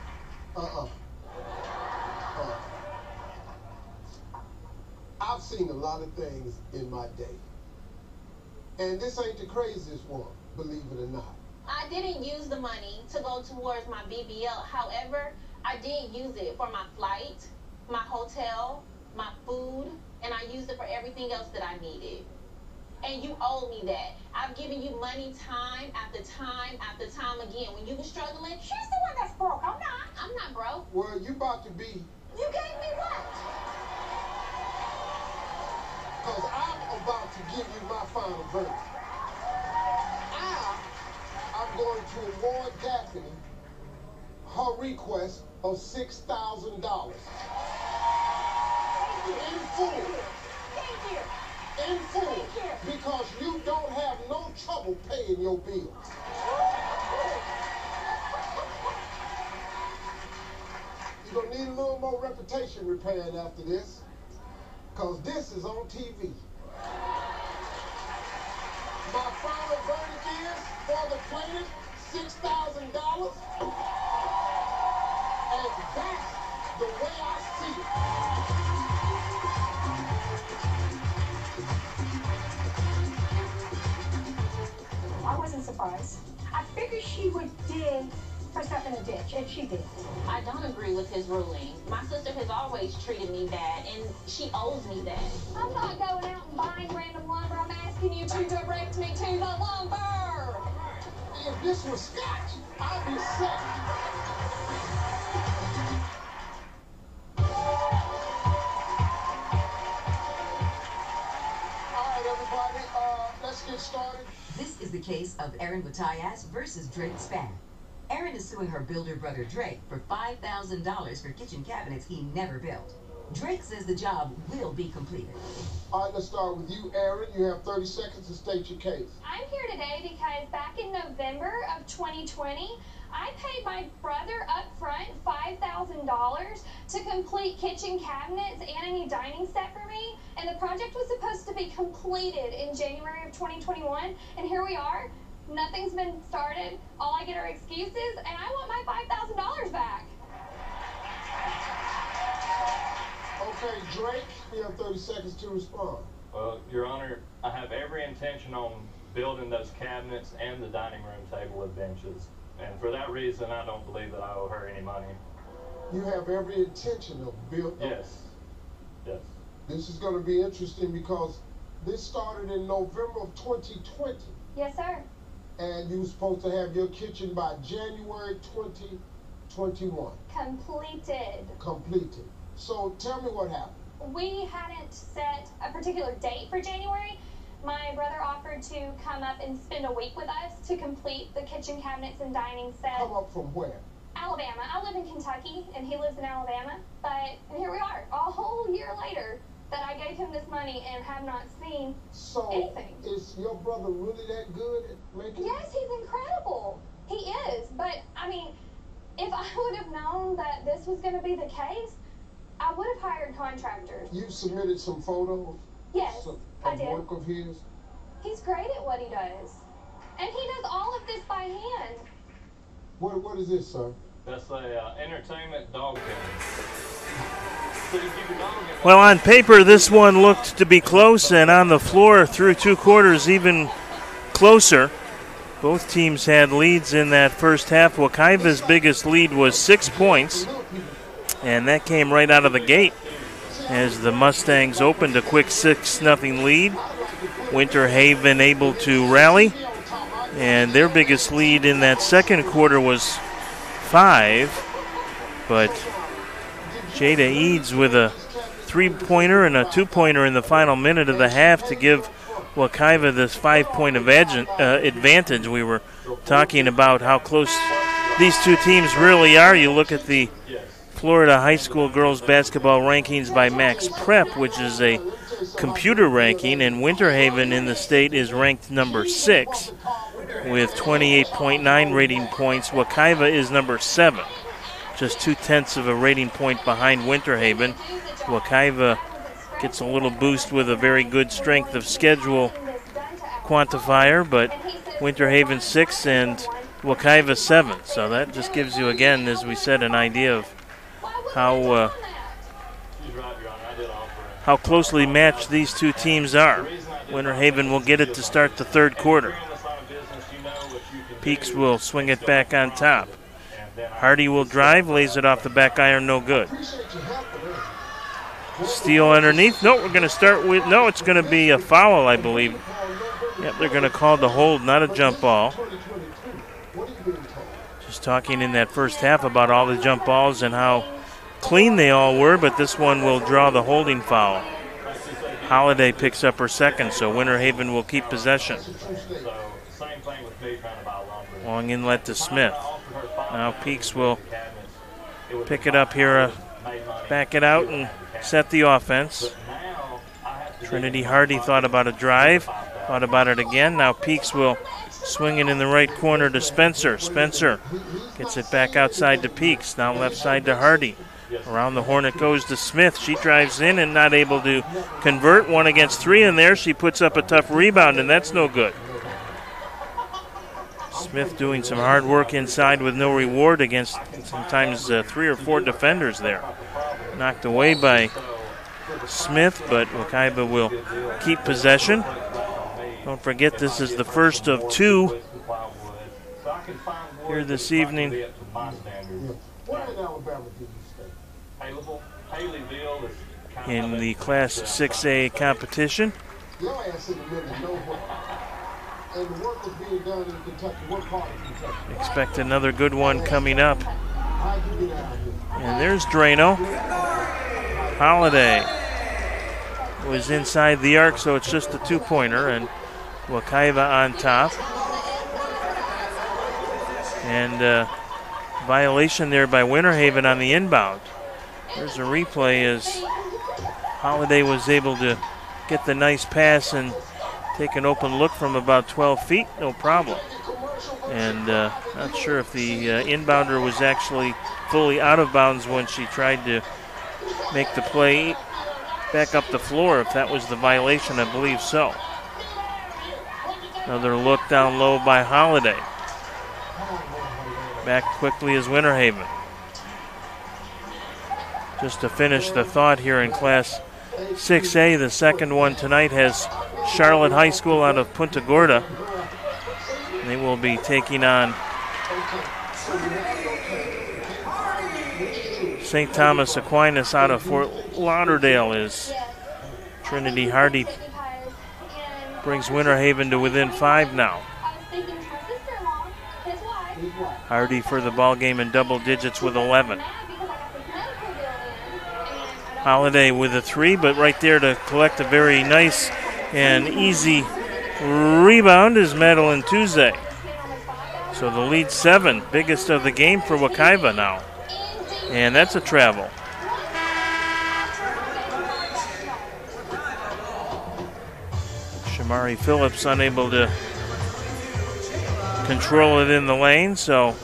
[SPEAKER 10] I've seen a lot of things in my day. And this ain't the craziest one, believe it or not.
[SPEAKER 13] I didn't use the money to go towards my BBL. However, I did use it for my flight, my hotel, my food, and I used it for everything else that I needed. And you owe me that. I've given you money time after time after time again. When you were struggling,
[SPEAKER 12] She's the one that's broke. I'm not.
[SPEAKER 13] I'm not broke.
[SPEAKER 10] Well, you about to be.
[SPEAKER 12] You gave me what?
[SPEAKER 10] Because I'm about to give you my final verdict. I'm going to award Daphne her request of $6,000. In full.
[SPEAKER 12] Thank you.
[SPEAKER 10] In full. Because you don't have no trouble paying your bills. You're going to need a little more reputation repairing after this. Because this is on TV. My final verdict is, for the plaintiff, $6,000. And that's the way I see it.
[SPEAKER 12] I wasn't surprised. I figured she would dig herself in a ditch, and she did.
[SPEAKER 13] I don't agree with his ruling. My sister has always treated me bad, and she owes me that.
[SPEAKER 12] I'm not going out and buying random lumber. I'm asking you to direct me to the lumber.
[SPEAKER 10] If this was Scotch, I'd be set. All right, everybody, let's get started.
[SPEAKER 14] This is the case of Erin Matthias versus Drake Spann. Erin is suing her builder brother Drake for $5,000 for kitchen cabinets he never built. Drake says the job will be completed.
[SPEAKER 10] All right, let's start with you, Erin. You have 30 seconds to state your case.
[SPEAKER 15] I'm here today because back in November of 2020, I paid my brother up front $5,000 to complete kitchen cabinets and a new dining set for me, and the project was supposed to be completed in January of 2021, and here we are. Nothing's been started. All I get are excuses, and I want my $5,000 back.
[SPEAKER 10] Okay, Drake, you have 30 seconds to respond.
[SPEAKER 16] Well, Your Honor, I have every intention on building those cabinets and the dining room table with benches. And for that reason, I don't believe that I owe her any money.
[SPEAKER 10] You have every intention of building.
[SPEAKER 16] Yes. Yes.
[SPEAKER 10] This is going to be interesting because this started in November of 2020.
[SPEAKER 15] Yes, sir.
[SPEAKER 10] And you were supposed to have your kitchen by January 2021.
[SPEAKER 15] Completed.
[SPEAKER 10] Completed. So tell me what happened.
[SPEAKER 15] We hadn't set a particular date for January. My brother offered to come up and spend a week with us to complete the kitchen cabinets and dining set.
[SPEAKER 10] Come up from where?
[SPEAKER 15] Alabama. I live in Kentucky, and he lives in Alabama. And here we are, a whole year later, that I gave him this money and have not seen anything.
[SPEAKER 10] So, is your brother really that good at making?
[SPEAKER 15] Yes, he's incredible. He is. But, I mean, If I would have known that this was going to be the case, I would have hired contractors.
[SPEAKER 10] You submitted some photos?
[SPEAKER 15] Yes, I did.
[SPEAKER 10] Work of his?
[SPEAKER 15] He's great at what he does. And he does all of this by hand.
[SPEAKER 10] What is this, sir?
[SPEAKER 16] That's a entertainment dog kennel. So you keep your dog in.
[SPEAKER 4] Well, on paper, this one looked to be close, and on the floor through 2 quarters, even closer. Both teams had leads in that first half. Wekiva's biggest lead was 6 points, and that came right out of the gate as the Mustangs opened a quick 6-0 lead. Winter Haven able to rally, and their biggest lead in that second quarter was 5, but Jada Eads with a 3-pointer and a 2-pointer in the final minute of the half to give Wekiva this 5-point advantage. We were talking about how close these two teams really are. You look at the Florida high school girls basketball rankings by Max Prep, which is a computer ranking, and Winter Haven in the state is ranked number 6 with 28.9 rating points. Wekiva is number 7, just 0.2 of a rating point behind Winter Haven. Wekiva gets a little boost with a very good strength of schedule quantifier, but Winter Haven 6 and Wekiva 7. So that just gives you, again, as we said, an idea of how closely matched these two teams are. Winter Haven will get it to start the third quarter. Peaks will swing it back on top. Hardy will drive, lays it off the back iron, no good. Steal underneath. No, we're going to start with, no, it's going to be a foul, I believe. Yep, they're going to call the hold, not a jump ball. Just talking in that first half about all the jump balls and how clean they all were, but this one will draw the holding foul. Holiday picks up her second, so Winter Haven will keep possession. Long inlet to Smith. Now Peaks will pick it up here, back it out, and set the offense. Trinity Hardy thought about a drive, thought about it again. Now Peaks will swing it in the right corner to Spencer. Spencer gets it back outside to Peaks. Now left side to Hardy. Around the horn it goes to Smith. She drives in and not able to convert. 1 against 3 in there. She puts up a tough rebound, and that's no good. Smith doing some hard work inside with no reward against sometimes 3 or 4 defenders there. Knocked away by Smith, but Wekiva will keep possession. Don't forget, this is the first of 2 here this evening in the Class 6A competition. Expect another good one coming up. And there's Drano. Holiday was inside the arc, so it's just a 2-pointer, and Wekiva on top. And violation there by Winter Haven on the inbound. There's a replay as Holiday was able to get the nice pass and take an open look from about 12 feet, no problem. And not sure if the inbounder was actually fully out of bounds when she tried to make the play back up the floor. If that was the violation, I believe so. Another look down low by Holiday. Back quickly is Winter Haven. Just to finish the thought here in Class 6A, the second one tonight has Charlotte High School out of Punta Gorda. They will be taking on St. Thomas Aquinas out of Fort Lauderdale. Is Trinity Hardy brings Winter Haven to within 5 now. Hardy for the ball game in double digits with 11. Holiday with a 3, but right there to collect a very nice and easy rebound is Madeline Tuesday. So the lead 7, biggest of the game for Wekiva now. And that's a travel. Shamari Phillips unable to control it in the lane, so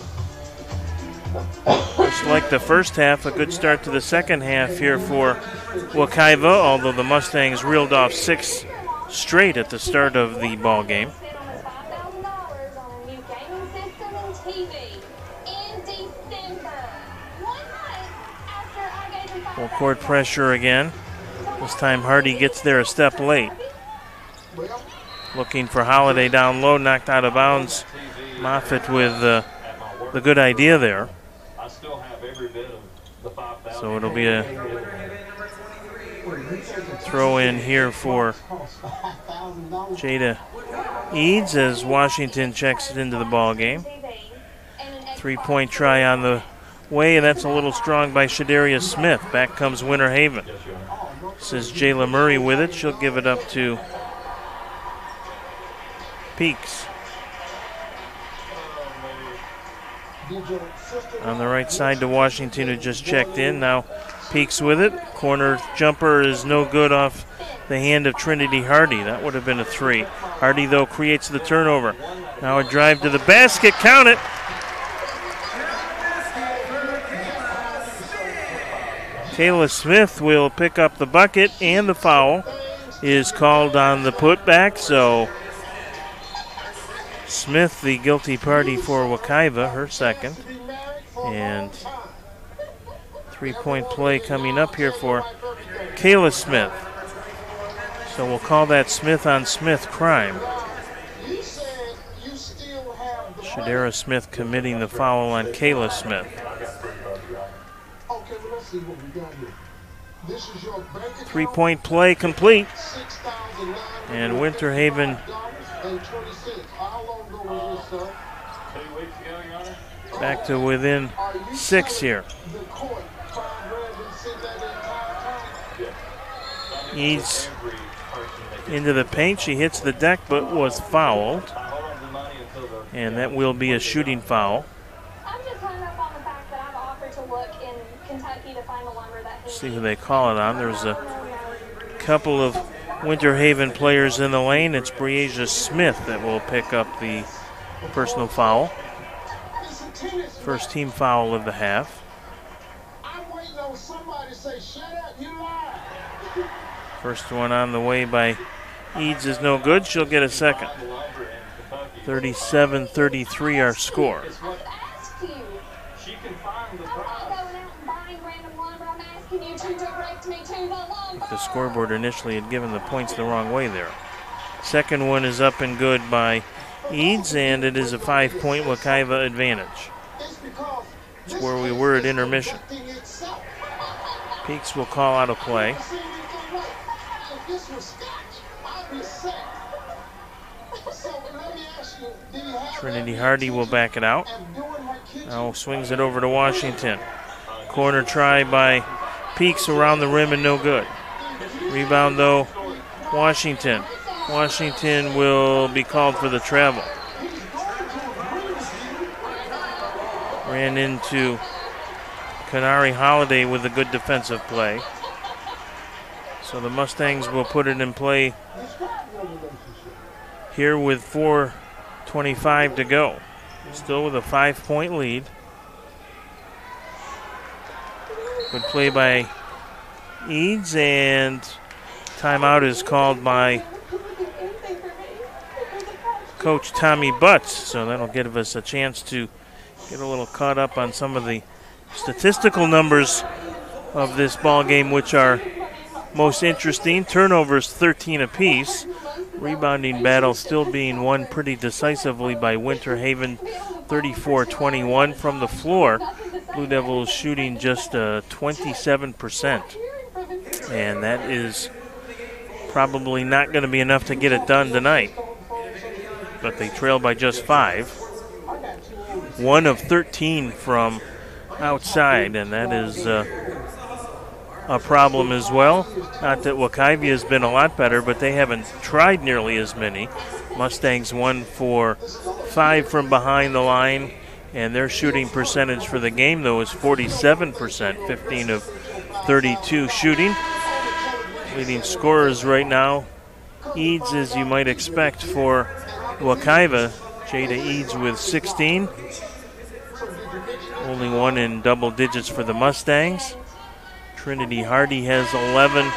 [SPEAKER 4] Just like the first half, a good start to the second half here for Wekiva, although the Mustangs reeled off 6 straight at the start of the ball game. Full court pressure again. This time Hardy gets there a step late. Looking for Holiday down low, knocked out of bounds. Moffitt with the good idea there. So it'll be a throw in here for Jada Eads as Washington checks it into the ball game. 3-point try on the way, and that's a little strong by Shadaria Smith. Back comes Winter Haven. This is Jayla Murray with it. She'll give it up to Peaks. On the right side to Washington, who just checked in. Now Peaks with it. Corner jumper is no good off the hand of Trinity Hardy. That would have been a 3. Hardy, though, creates the turnover. Now a drive to the basket. Count it. Kayla Smith will pick up the bucket, and the foul is called on the putback. So Smith, the guilty party for Wekiva, her second. And 3-point play coming up here for Kayla Smith. So we'll call that Smith on Smith crime. Shadera Smith committing the foul on Kayla Smith.
[SPEAKER 10] Okay, well, let's see what we got here. This is your bank account.
[SPEAKER 4] 3-point play complete. And Winter Haven
[SPEAKER 10] How long ago was this, sir?
[SPEAKER 16] 2 weeks ago, Your Honor.
[SPEAKER 4] back to within 6 here.
[SPEAKER 10] The court found Brandon sitting that entire time?
[SPEAKER 4] Eads into the paint. She hits the deck but was fouled. And that will be a shooting foul.
[SPEAKER 15] I'm just hung up on the fact that I've offered to look in Kentucky to find the lumber that he
[SPEAKER 4] See who they call it on. There's a couple of Winter Haven players in the lane. It's Breasia Smith that will pick up the personal foul. First team foul of the half.
[SPEAKER 10] I'm waiting on somebody to say, shut up, you lie.
[SPEAKER 4] First one on the way by Eads is no good. She'll get a second. 37-33 our score. The scoreboard initially had given the points the wrong way there. Second one is up and good by Eads, and it is a 5-point Wekiva advantage. It's where we were at intermission. Peaks will call out a play. Trinity Hardy will back it out. Now swings it over to Washington. Corner try by Peaks around the rim and no good. Rebound though, Washington. Washington will be called for the travel. Ran into Kanari Holiday with a good defensive play. So the Mustangs will put it in play here with 4:25 to go. Still with a 5-point lead. Good play by Eads, and timeout is called by Coach Tommy Butts. So that'll give us a chance to get a little caught up on some of the statistical numbers of this ball game, which are most interesting. Turnovers 13 apiece. Rebounding battle still being won pretty decisively by Winter Haven, 34-21 from the floor. Blue Devils shooting just 27%. And that is probably not going to be enough to get it done tonight. But they trail by just 5. 1 of 13 from outside, and that is a problem as well. Not that Wekiva has been a lot better, but they haven't tried nearly as many. Mustangs 1 for 5 from behind the line, and their shooting percentage for the game, though, is 47%, 15 of 32 shooting. Leading scorers right now, Eads, as you might expect for Wekiva. Jada Eads with 16. Only one in double digits for the Mustangs. Trinity Hardy has 11.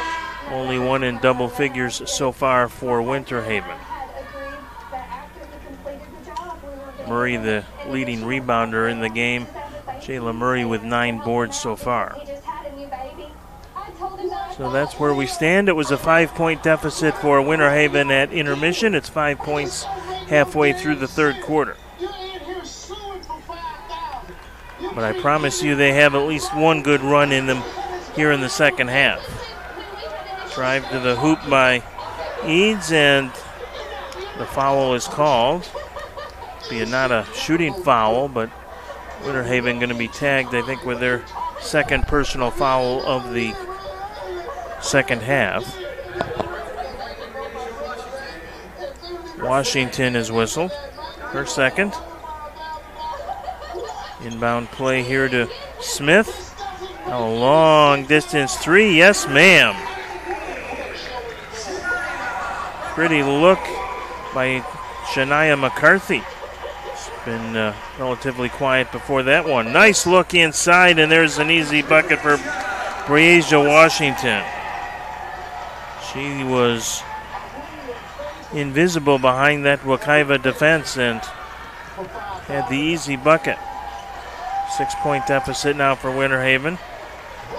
[SPEAKER 4] Only one in double figures so far for Winter Haven. Murray, the leading rebounder in the game. Jayla Murray with 9 boards so far. So that's where we stand. It was a 5-point deficit for Winter Haven at intermission. It's 5 points halfway through the third quarter. But I promise you they have at least one good run in them here in the second half. Drive to the hoop by Eads, and the foul is called. Be not a shooting foul, but Winter Haven going to be tagged, I think, with their second personal foul of the second half. Washington is whistled. Her second. Inbound play here to Smith. A long distance three. Yes, ma'am. Pretty look by Shania McCarthy. It's been relatively quiet before that one. Nice look inside, and there's an easy bucket for Breasia Washington. She was invisible behind that Wekiva defense and had the easy bucket. 6-point deficit now for Winter Haven.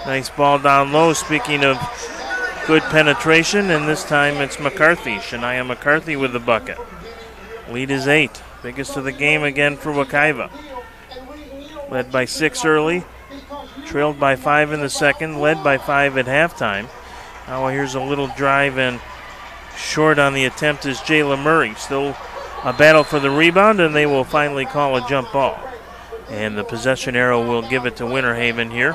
[SPEAKER 4] Nice ball down low. Speaking of good penetration, and this time it's McCarthy. Shania McCarthy with the bucket. Lead is 8. Biggest of the game again for Wekiva. Led by 6 early. Trailed by 5 in the second. Led by 5 at halftime. Now here's a little drive, and short on the attempt is Jayla Murray. Still a battle for the rebound, and they will finally call a jump ball. And the possession arrow will give it to Winter Haven here.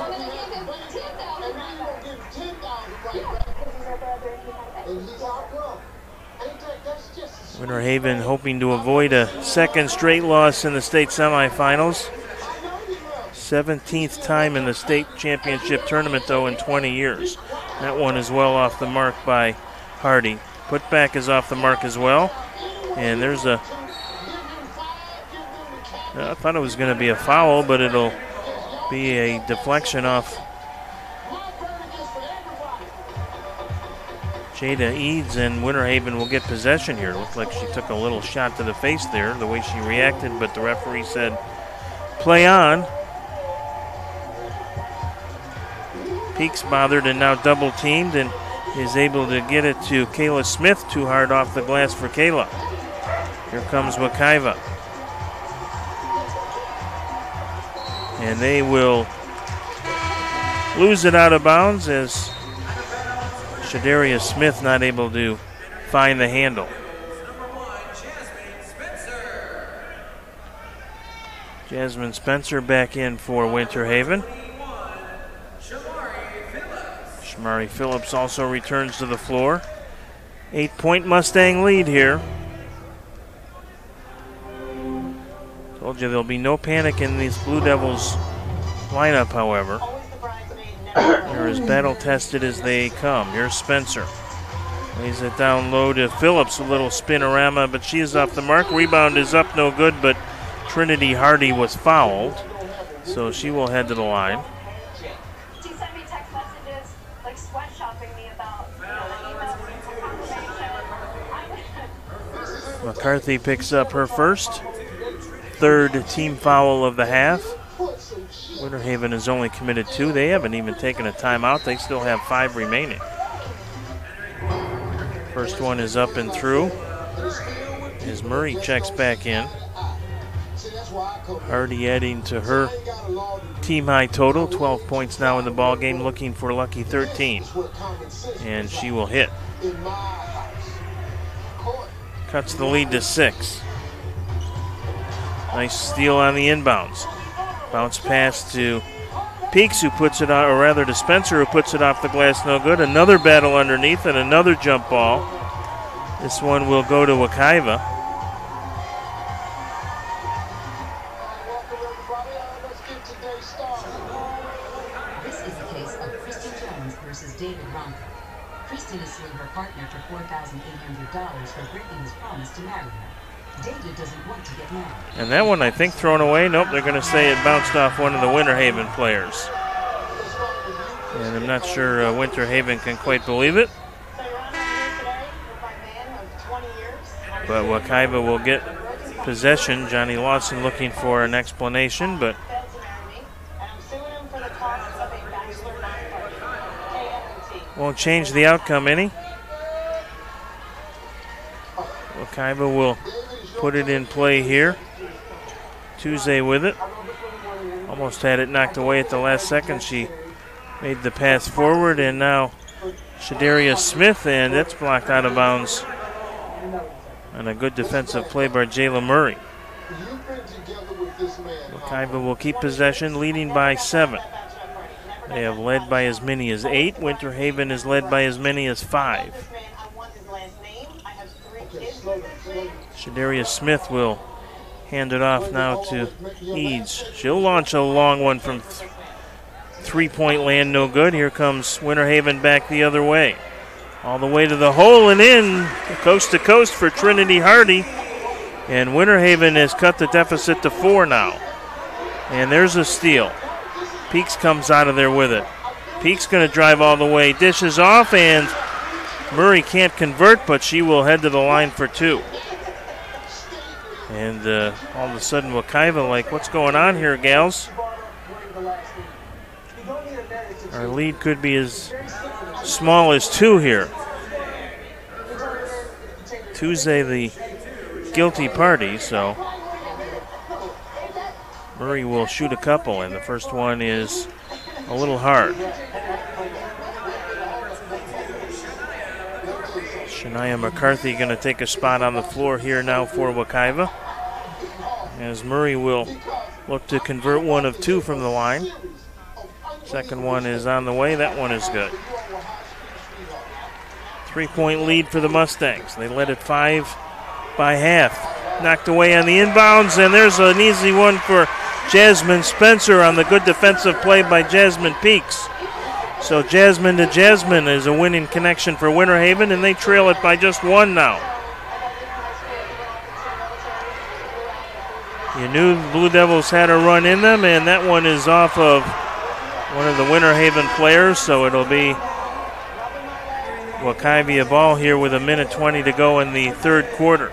[SPEAKER 4] Winter Haven hoping to avoid a second straight loss in the state semifinals. 17th time in the state championship tournament, though, in 20 years. That one is well off the mark by Hardy. Putback is off the mark as well. And there's a... I thought it was going to be a foul, but it'll be a deflection off Jada Eads, and Winter Haven will get possession here. Looked like she took a little shot to the face there, the way she reacted, but the referee said, play on. Peaks bothered and now double teamed, and is able to get it to Kayla Smith. Too hard off the glass for Kayla. Here comes Wekiva. And they will lose it out of bounds as Shadaria Smith not able to find the handle. Jasmine Spencer back in for Winter Haven. Shamari Phillips also returns to the floor. 8-point Mustang lead here. Told you there'll be no panic in these Blue Devils lineup, however. They're as battle-tested as they come. Here's Spencer. Lays it down low to Phillips, a little spinorama, but she is off the mark. Rebound is up, no good, but Trinity Hardy was fouled, so she will head to the line.
[SPEAKER 15] She sent me text messages, like sweatshopping me about,
[SPEAKER 4] McCarthy picks up her first. Third team foul of the half. Winter Haven has only committed 2. They haven't even taken a timeout. They still have 5 remaining. First one is up and through as Murray checks back in. Hardy adding to her team high total. 12 points now in the ball game, looking for lucky 13. And she will hit. Cuts the lead to 6. Nice steal on the inbounds. Bounce pass to Peaks, who puts it on, or rather to Spencer, who puts it off the glass, no good. Another battle underneath and another jump ball. This one will go to Wekiva.
[SPEAKER 14] This is the case of Kristen Jones versus David Ronco. Kristen is suing her partner for $4,800 for breaking his promise to marry her. David doesn't want to get mad.
[SPEAKER 4] And that one, I think, thrown away. Nope, they're going to say it bounced off one of the Winter Haven players. And I'm not sure Winter Haven can quite believe it. But Wekiva will get possession. Johnny Lawson looking for an explanation, but won't change the outcome any. Wekiva will put it in play here. Tuesday with it. Almost had it knocked away at the last second. She made the pass forward, and now Shadaria Smith, and that's blocked out of bounds. And a good defensive play by Jayla Murray. Wekiva will keep possession, leading by 7. They have led by as many as 8. Winter Haven is led by as many as 5. Shadaria Smith will hand it off now to Eads. She'll launch a long one from three-point land, no good. Here comes Winter Haven back the other way. All the way to the hole and in, coast to coast for Trinity Hardy. And Winter Haven has cut the deficit to 4 now. And there's a steal. Peaks comes out of there with it. Peaks going to drive all the way, dishes off, and Murray can't convert, but she will head to the line for 2. And all of a sudden, Wekiva like, what's going on here, gals? Our lead could be as small as 2 here. Tuesday, the guilty party, so Murray will shoot a couple, and the first one is a little hard. Shania McCarthy going to take a spot on the floor here now for Wekiva, as Murray will look to convert one of 2 from the line. Second one is on the way. That one is good. 3-point lead for the Mustangs. They led at 5 by half. Knocked away on the inbounds, and there's an easy one for Jasmine Spencer on the good defensive play by Jasmine Peaks. So Jasmine to Jasmine is a winning connection for Winter Haven, and they trail it by just 1 now. You knew the Blue Devils had a run in them, and that one is off of one of the Winter Haven players, so it'll be Wekiva ball here with 1:20 to go in the third quarter.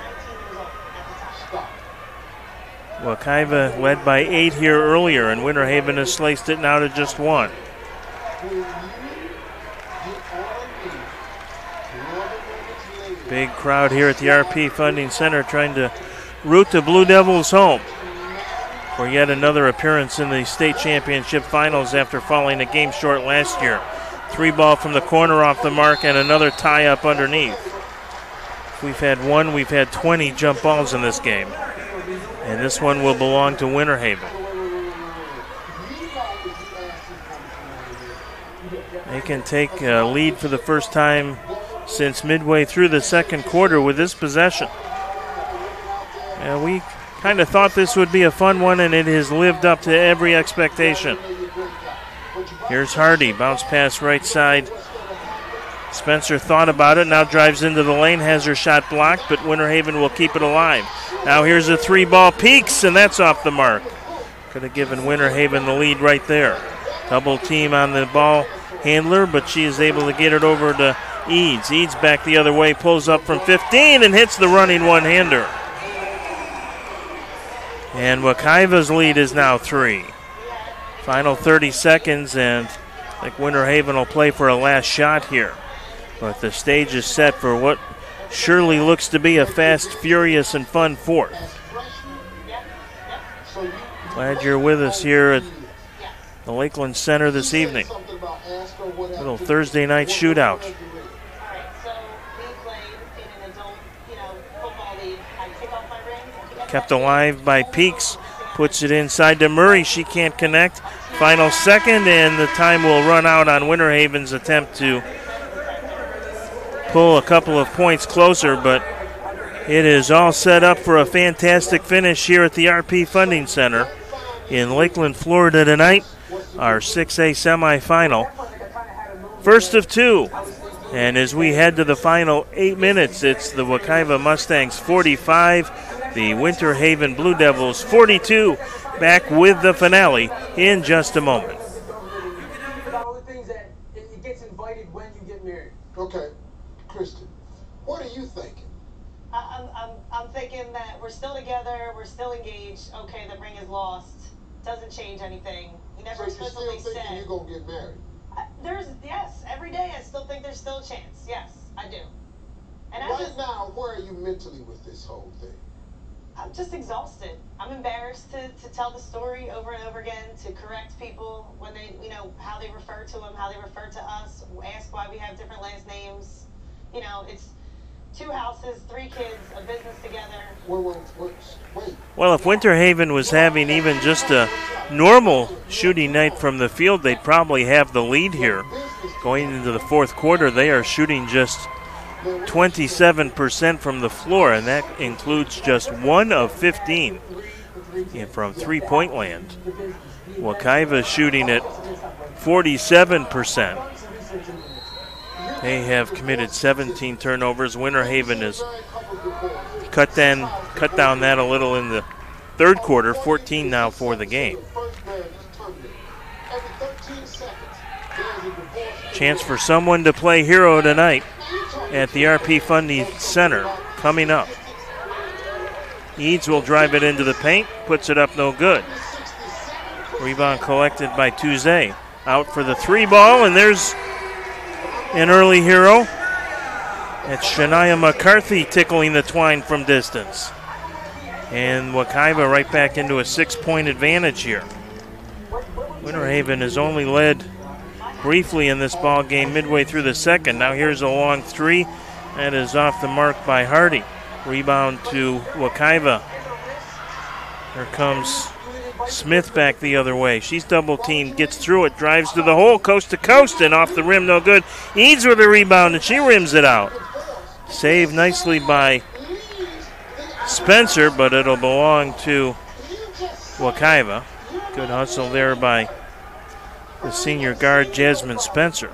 [SPEAKER 4] Wekiva led by 8 here earlier, and Winter Haven has sliced it now to just 1. Big crowd here at the RP Funding Center trying to root the Blue Devils home for yet another appearance in the state championship finals after falling a game short last year. 3 ball from the corner off the mark and another tie up underneath. If we've had 1, we've had 20 jump balls in this game. And this one will belong to Winter Haven. They can take a lead for the first time since midway through the second quarter with this possession. And we kind of thought this would be a fun one, and it has lived up to every expectation. Here's Hardy, bounce pass right side. Spencer thought about it, now drives into the lane, has her shot blocked, but Winter Haven will keep it alive. Now here's a 3-ball, Peaks, and that's off the mark. Could have given Winter Haven the lead right there. Double team on the ball handler, but she is able to get it over to Eads. Eads back the other way, pulls up from 15 and hits the running one-hander. And Wekiva's lead is now 3. Final 30 seconds, and I think Winter Haven will play for a last shot here. But the stage is set for what surely looks to be a fast, furious, and fun fourth. Glad you're with us here at the Lakeland Center this evening. Little Thursday night shootout. Kept alive by Peaks. Puts it inside to Murray. She can't connect. Final second, and the time will run out on Winter Haven's attempt to pull a couple of points closer, but it is all set up for a fantastic finish here at the RP Funding Center in Lakeland, Florida tonight. Our 6A semifinal. First of 2. And as we head to the final 8 minutes, it's the Wekiva Mustangs 45, the Winter Haven Blue Devils 42. Back with the finale in just a moment.
[SPEAKER 8] It gets invited when you get married.
[SPEAKER 10] Okay, Kristen, what are you thinking?
[SPEAKER 17] I'm thinking that we're still together, we're still engaged. Okay, the ring is lost. Doesn't change anything. He never explicitly said.
[SPEAKER 10] You're gonna get married?
[SPEAKER 17] Yes, every day I still think there's still a chance. Yes, I do. And
[SPEAKER 10] right now, where are you mentally with this whole thing?
[SPEAKER 17] I'm just exhausted. I'm embarrassed to tell the story over and over again, to correct people when they, how they refer to him, how they refer to us, ask why we have different last names. It's 2 houses, 3 kids, a business together.
[SPEAKER 10] Wait.
[SPEAKER 4] Well, if Winter Haven was having even just a normal shooting night from the field, they'd probably have the lead here. Going into the fourth quarter, they are shooting just 27% from the floor, and that includes just 1 of 15 from three-point land. Wekiva shooting at 47%. They have committed 17 turnovers. Winter Haven has cut down that a little in the third quarter, 14 now for the game. Chance for someone to play hero tonight at the RP Fundy Center coming up. Eads will drive it into the paint, puts it up no good. Rebound collected by Tuesday. Out for the 3 ball, and there's an early hero. It's Shania McCarthy tickling the twine from distance. And Wekiva right back into a 6-point advantage here. Winter Haven has only led briefly in this ball game midway through the second. Now here's a long 3. That is off the mark by Hardy. Rebound to Wekiva. Here comes Smith back the other way. She's double teamed, gets through it, drives to the hole, coast to coast, and off the rim, no good. Eads with a rebound, and she rims it out. Saved nicely by Spencer, but it'll belong to Wekiva. Good hustle there by the senior guard, Jasmine Spencer.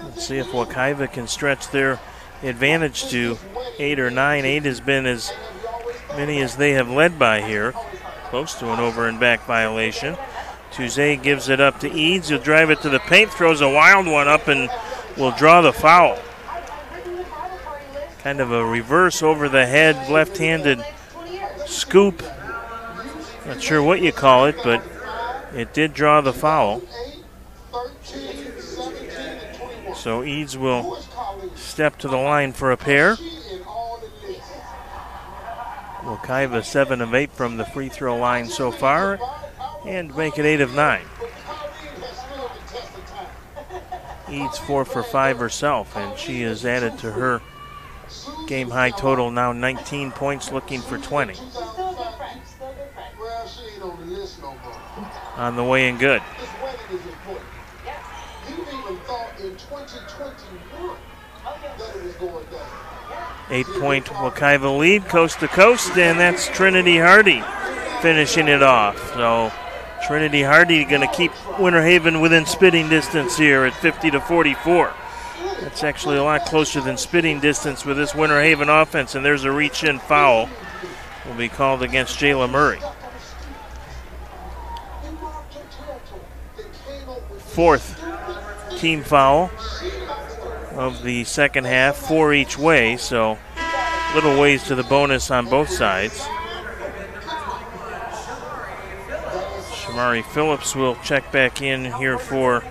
[SPEAKER 4] Let's see if Wekiva can stretch their advantage to 8 or 9. 8 has been as many as they have led by here. Close to an over and back violation. Tuesday gives it up to Eads. He'll drive it to the paint, throws a wild one up, and will draw the foul. Kind of a reverse over the head, left-handed scoop. Not sure what you call it, but it did draw the foul. So Eads will step to the line for a pair. Wekiva 7 of 8 from the free throw line so far, and make it 8 of 9. Eads 4 for 5 herself, and she has added to her game high total now 19 points, looking for 20. On the way and good. 8-point Wekiva lead, coast to coast, and that's Trinity Hardy finishing it off. So Trinity Hardy going to keep Winter Haven within spitting distance here at 50-44. That's actually a lot closer than spitting distance with this Winter Haven offense, and there's a reach-in foul. Will be called against Jayla Murray. 4th team foul of the second half, 4 each way, so little ways to the bonus on both sides. Shamari Phillips will check back in here for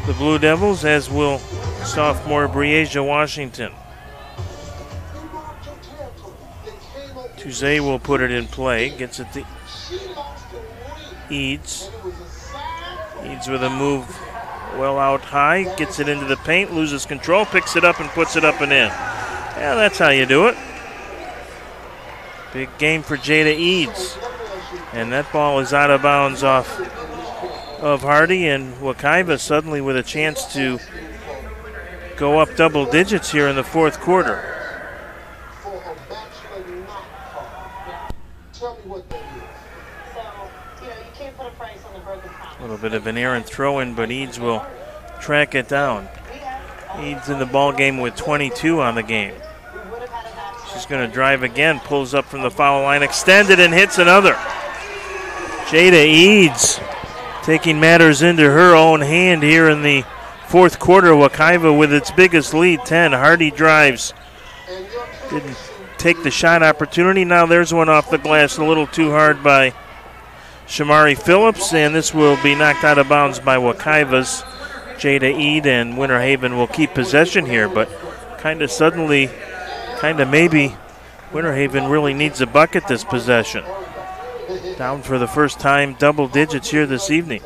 [SPEAKER 4] the Blue Devils, as will sophomore Breasia Washington. Tuesday will put it in play, gets it to Eads. Eads with a move well out high, gets it into the paint, loses control, picks it up and puts it up and in. Yeah, that's how you do it. Big game for Jada Eads. And that ball is out of bounds off of Hardy, and Wekiva suddenly with a chance to go up double digits here in the fourth quarter. A little bit of an errant throw-in, but Eads will track it down. Eads in the ball game with 22 on the game. She's going to drive again, pulls up from the foul line, extended, and hits another. Jada Eads taking matters into her own hand here in the fourth quarter. Wekiva with its biggest lead, 10. Hardy drives. Didn't take the shot opportunity. Now there's one off the glass, a little too hard by Shamari Phillips, and this will be knocked out of bounds by Wekiva's Jada Ead, and Winter Haven will keep possession here, but kind of suddenly, maybe Winter Haven really needs a bucket this possession. Down for the first time, double digits here this evening.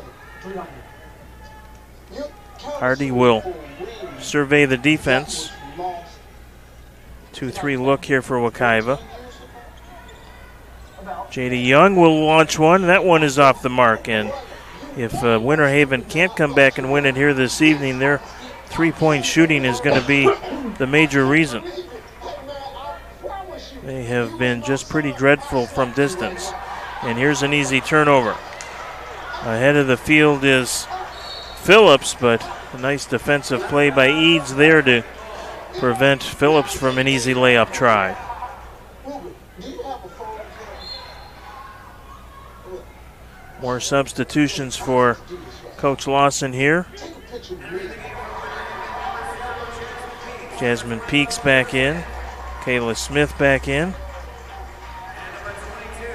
[SPEAKER 4] Hardy will survey the defense. 2-3 look here for Wekiva. Jada Young will launch one. That one is off the mark, and if Winter Haven can't come back and win it here this evening, their three-point shooting is going to be the major reason. They have been just pretty dreadful from distance. And here's an easy turnover. Ahead of the field is Phillips, but a nice defensive play by Eads there to prevent Phillips from an easy layup try. More substitutions for Coach Lawson here. Jasmine Peaks back in. Kayla Smith back in.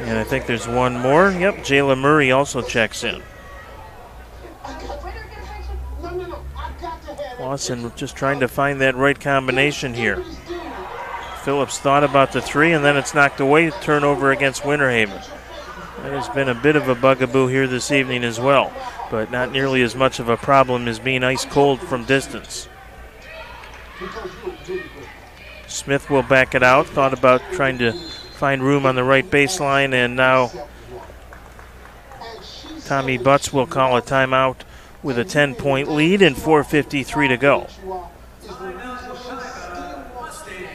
[SPEAKER 4] And I think there's one more. Yep, Jayla Murray also checks in. Lawson just trying to find that right combination here. Phillips thought about the three, and then it's knocked away. Turnover against Winter Haven. That has been a bit of a bugaboo here this evening as well, but not nearly as much of a problem as being ice cold from distance. Smith will back it out. Thought about trying to find room on the right baseline, and now Tommy Butts will call a timeout with a 10-point lead and 4:53 to go.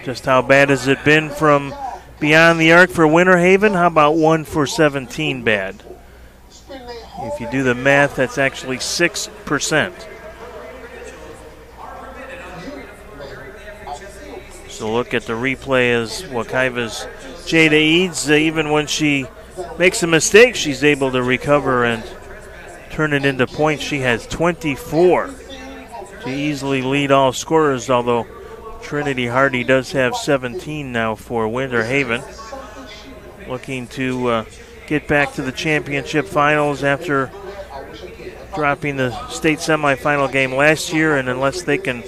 [SPEAKER 4] Just how bad has it been from beyond the arc for Winter Haven? How about 1 for 17 bad? If you do the math, that's actually 6%. So look at the replay as Wekiva's Jada Eads, even when she makes a mistake, she's able to recover and turn it into points. She has 24 to easily lead all scorers, although Trinity Hardy does have 17 now for Winter Haven. Looking to get back to the championship finals after dropping the state semifinal game last year, and unless they can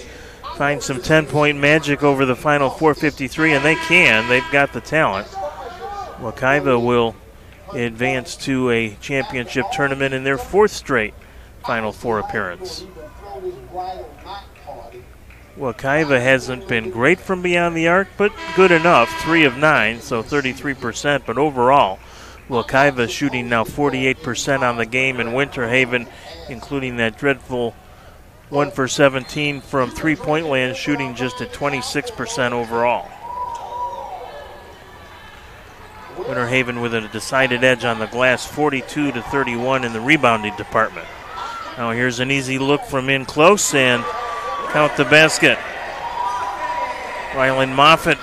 [SPEAKER 4] find some 10-point magic over the final 4:53, and they can, they've got the talent, Wekiva will advance to a championship tournament in their fourth straight Final Four appearance. Wekiva hasn't been great from beyond the arc, but good enough. 3 of 9, so 33%. But overall, Wekiva shooting now 48% on the game, and Winter Haven, including that dreadful 1 for 17 from three-point land, shooting just at 26% overall. Winter Haven with a decided edge on the glass, 42-31 in the rebounding department. Now here's an easy look from in close, and count the basket. Rylan Moffitt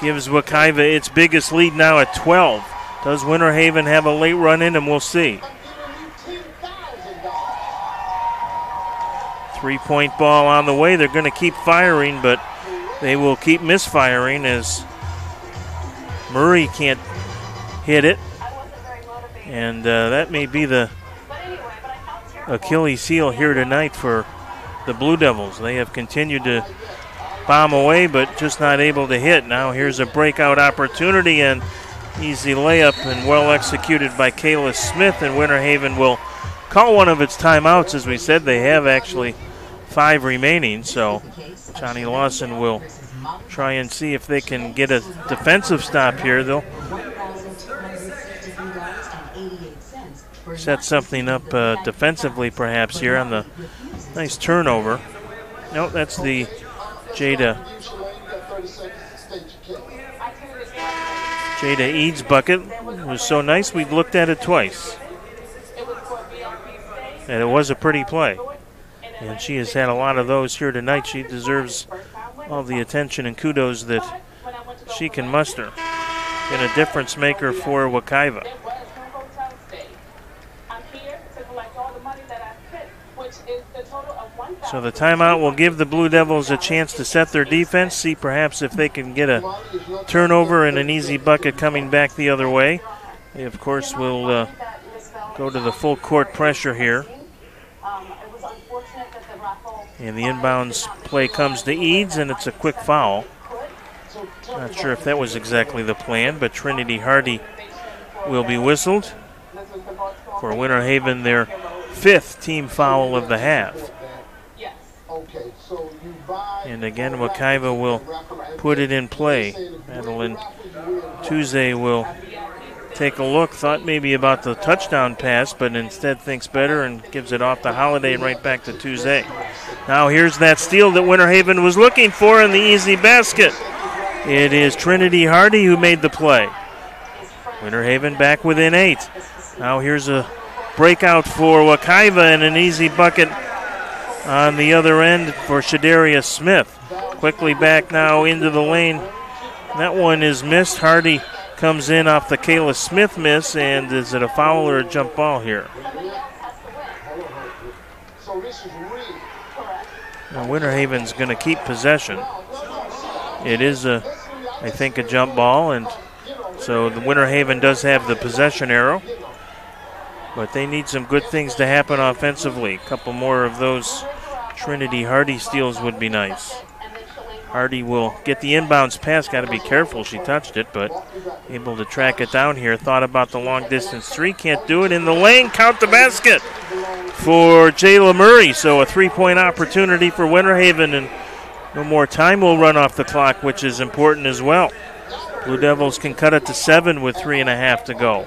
[SPEAKER 4] gives Wekiva its biggest lead now at 12. Does Winter Haven have a late run in, and we'll see. Three-point ball on the way. They're going to keep firing, but they will keep misfiring as Murray can't hit it. And that may be the Achilles heel here tonight for the Blue Devils. They have continued to bomb away, but just not able to hit. Now here's a breakout opportunity, and easy layup, and well executed by Kayla Smith, and Winter Haven will call one of its timeouts. As we said, they have actually 5 remaining, so Johnny Lawson will try and see if they can get a defensive stop here. They'll set something up defensively perhaps here on the nice turnover. No, that's the Jada Eads bucket. It was so nice we looked at it twice. And it was a pretty play. And she has had a lot of those here tonight. She deserves all the attention and kudos that she can muster. Been a difference maker for Wekiva. So the timeout will give the Blue Devils a chance to set their defense, see perhaps if they can get a turnover and an easy bucket coming back the other way. They, of course, will go to the full court pressure here. And the inbounds play comes to Eads, and it's a quick foul. Not sure if that was exactly the plan, but Trinity Hardy will be whistled for Winter Haven, their 5th team foul of the half. And again, Wekiva will put it in play. Madeline Tuesday will take a look, thought maybe about the touchdown pass, but instead thinks better and gives it off to Holiday and right back to Tuesday. Now here's that steal that Winter Haven was looking for in the easy basket. It is Trinity Hardy who made the play. Winter Haven back within 8. Now here's a breakout for Wekiva and an easy bucket on the other end for Shadaria Smith. Quickly back now into the lane. That one is missed. Hardy comes in off the Kayla Smith miss, and is it a foul or a jump ball here? Now Winter Haven's going to keep possession. It is, I think, a jump ball, and so the Winter Haven does have the possession arrow. But they need some good things to happen offensively. A couple more of those Trinity Hardy steals would be nice. Hardy will get the inbounds pass. Got to be careful. She touched it, but able to track it down here. Thought about the long distance three. Can't do it in the lane. Count the basket for Jayla Murray. So a 3-point opportunity for Winter Haven, and no more time will run off the clock, which is important as well. Blue Devils can cut it to 7 with 3.5 to go.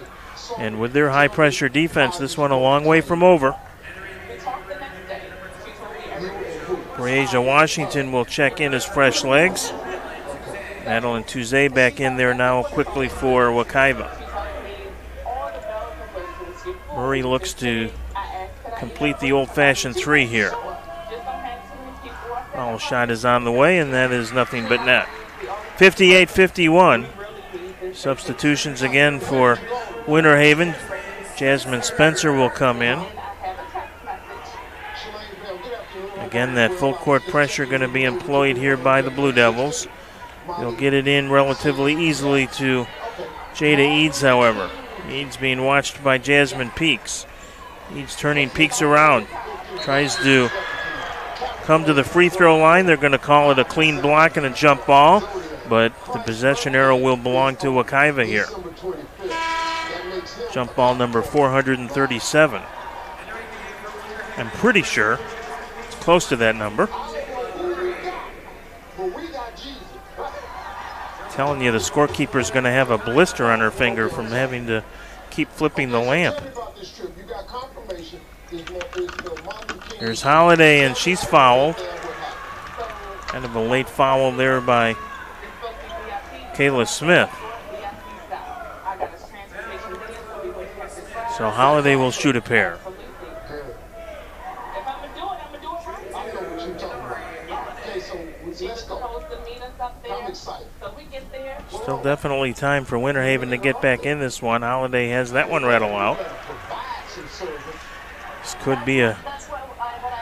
[SPEAKER 4] And with their high-pressure defense, this one a long way from over. Breasia Washington will check in as fresh legs. Madeline Tuesday back in there now quickly for Wekiva. Murray looks to complete the old-fashioned three here. Foul shot is on the way, and that is nothing but net. 58-51. Substitutions again for Winter Haven. Jasmine Spencer will come in. Again, that full court pressure going to be employed here by the Blue Devils. They'll get it in relatively easily to Jada Eads, however. Eads being watched by Jasmine Peaks. Eads turning Peaks around. Tries to come to the free throw line. They're going to call it a clean block and a jump ball, but the possession arrow will belong to Wekiva here. Jump ball number 437. I'm pretty sure it's close to that number. Telling you, the scorekeeper's going to have a blister on her finger from having to keep flipping the lamp. Here's Holiday, and she's fouled. Kind of a late foul there by Kayla Smith. So Holiday will shoot a pair. Still definitely time for Winter Haven to get back in this one. Holiday has that one rattle out. This could be a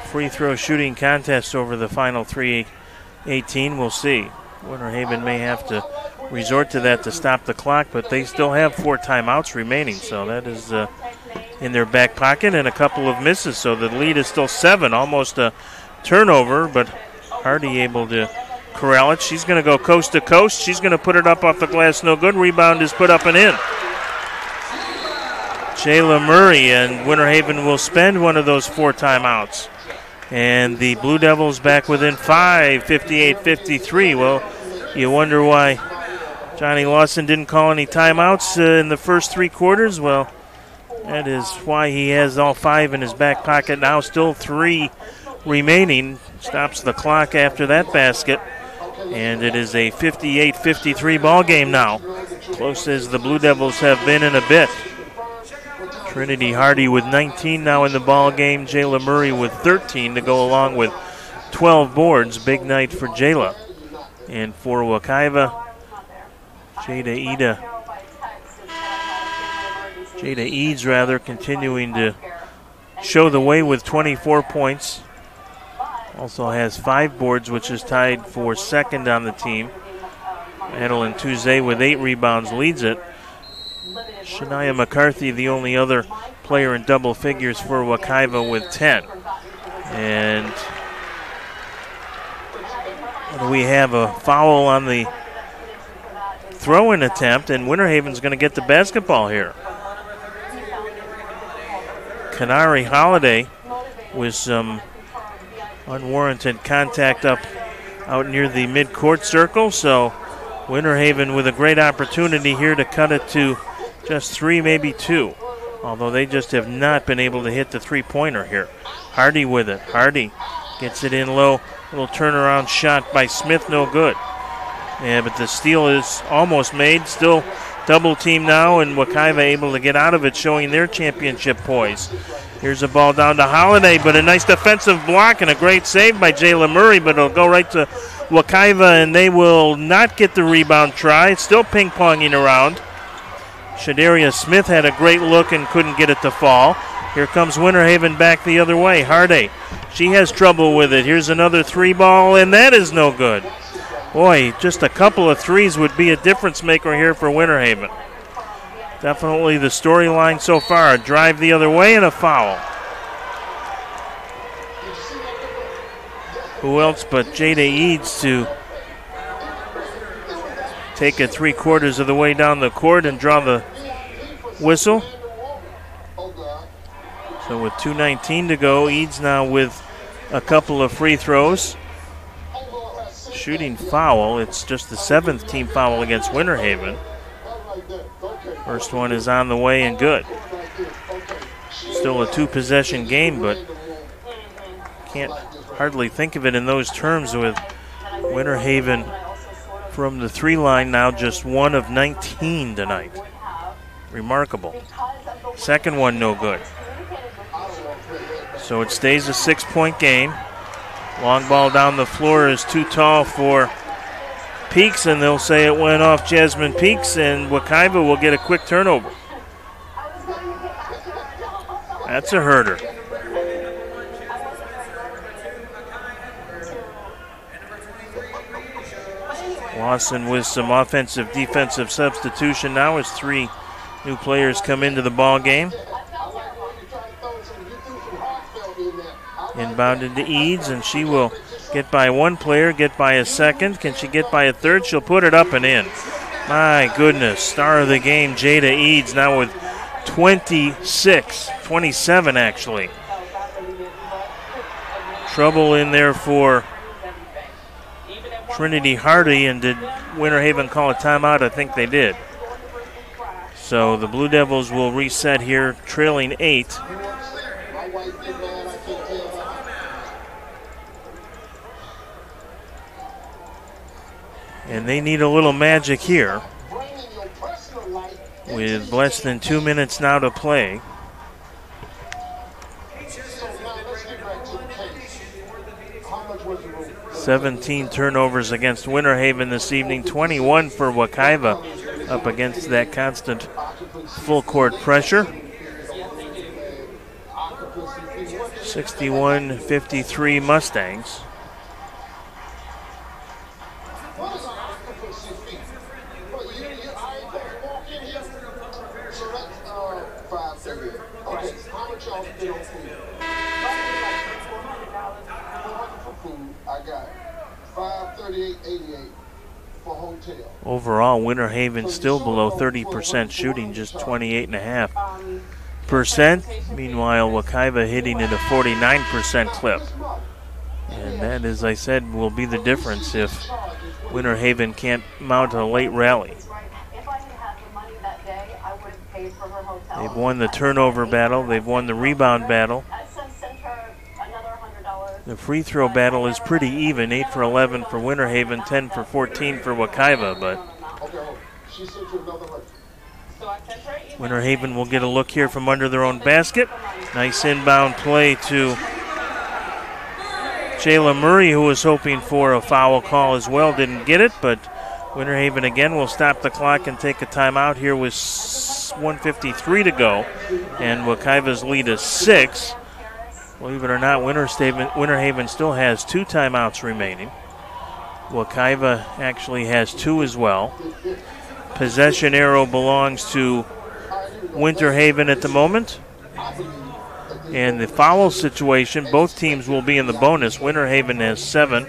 [SPEAKER 4] free throw shooting contest over the final 3:18. We'll see. Winter Haven may have to resort to that to stop the clock, but they still have 4 timeouts remaining, so that is in their back pocket, and a couple of misses, so the lead is still 7, almost a turnover, but Hardy able to corral it. She's going to go coast to coast. She's going to put it up off the glass, no good. Rebound is put up and in. Jayla Murray, and Winter Haven will spend one of those 4 timeouts. And the Blue Devils back within 5, 58-53. Well, you wonder why Johnny Lawson didn't call any timeouts in the first 3 quarters. Well, that is why he has all 5 in his back pocket now. Still 3 remaining. Stops the clock after that basket. And it is a 58-53 ball game now. Close as the Blue Devils have been in a bit. Trinity Hardy with 19 now in the ball game. Jayla Murray with 13 to go along with 12 boards. Big night for Jayla. And for Wekiva, Jada Eads continuing to show the way with 24 points. Also has 5 boards, which is tied for second on the team. Madeline Touze with 8 rebounds leads it. Shania McCarthy, the only other player in double figures for Wekiva with 10. And we have a foul on the throw-in attempt, and Winter Haven's going to get the basketball here. Kanari Holiday with some unwarranted contact out near the mid-court circle, so Winter Haven with a great opportunity here to cut it to just 3, maybe 2, although they just have not been able to hit the three-pointer here. Hardy with it. Hardy gets it in low. Little turnaround shot by Smith, no good. Yeah, but the steal is almost made. Still double team now, and Wekiva able to get out of it, showing their championship poise. Here's a ball down to Holiday, but a nice defensive block and a great save by Jayla Murray, but it'll go right to Wekiva, and they will not get the rebound try. It's still ping-ponging around. Shadaria Smith had a great look and couldn't get it to fall. Here comes Winter Haven back the other way. Hardy, she has trouble with it. Here's another 3-ball, and that is no good. Boy, just a couple of threes would be a difference maker here for Winter Haven. Definitely the storyline so far. A drive the other way and a foul. Who else but Jada Eads to take it 3/4 of the way down the court and draw the whistle. So with 2:19 to go, Eads now with a couple of free throws. Shooting foul. It's just the 7th team foul against Winter Haven. First one is on the way and good. Still a 2-possession game, but can't hardly think of it in those terms with Winter Haven from the 3 line now just 1 of 19 tonight. Remarkable. Second one no good. So it stays a 6-point game. Long ball down the floor is too tall for Peaks, and they'll say it went off Jasmine Peaks, and Wekiva will get a quick turnover. That's a herder. Lawson with some offensive defensive substitution now as 3 new players come into the ball game. Inbounded to Eads, and she will get by 1 player, get by a second. Can she get by a third? She'll put it up and in. My goodness, star of the game, Jada Eads, now with 27 actually. Trouble in there for Trinity Hardy, and did Winter Haven call a timeout? I think they did. So the Blue Devils will reset here, trailing 8. And they need a little magic here with less than 2 minutes now to play. 17 turnovers against Winter Haven this evening, 21 for Wekiva up against that constant full court pressure. 61-53 Mustangs. Overall, Winter Haven still below 30% shooting, just 28.5%. Meanwhile, Wekiva hitting at a 49% clip. And that, as I said, will be the difference if Winter Haven can't mount a late rally. They've won the turnover battle. They've won the rebound battle. The free throw battle is pretty even, 8 for 11 for Winter Haven, 10 for 14 for Wekiva, but Winter Haven will get a look here from under their own basket. Nice inbound play to Jayla Murray, who was hoping for a foul call as well. Didn't get it, but Winter Haven again will stop the clock and take a timeout here with 1:53 to go. And Wekiva's lead is 6. Believe it or not, Winter Haven still has 2 timeouts remaining. Wekiva actually has 2 as well. Possession arrow belongs to Winter Haven at the moment. And the foul situation, both teams will be in the bonus. Winter Haven has 7,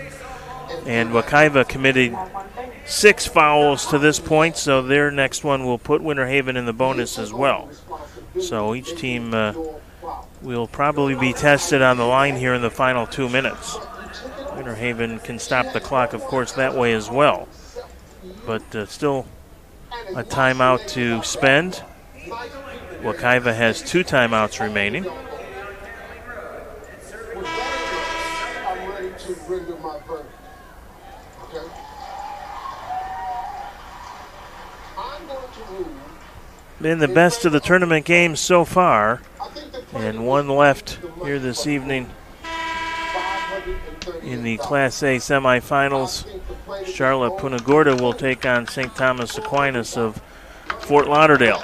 [SPEAKER 4] and Wekiva committed 6 fouls to this point, so their next one will put Winter Haven in the bonus as well. So each team will probably be tested on the line here in the final 2 minutes. Winter Haven can stop the clock, of course, that way as well. But still a timeout to spend. Wekiva has 2 timeouts remaining.
[SPEAKER 10] I'm ready to render my verdict. Okay? I'm going to rule.
[SPEAKER 4] Been the best of the tournament games so far, and one left here this evening in the Class A semifinals. Charlotte Punta Gorda will take on St. Thomas Aquinas of Fort Lauderdale.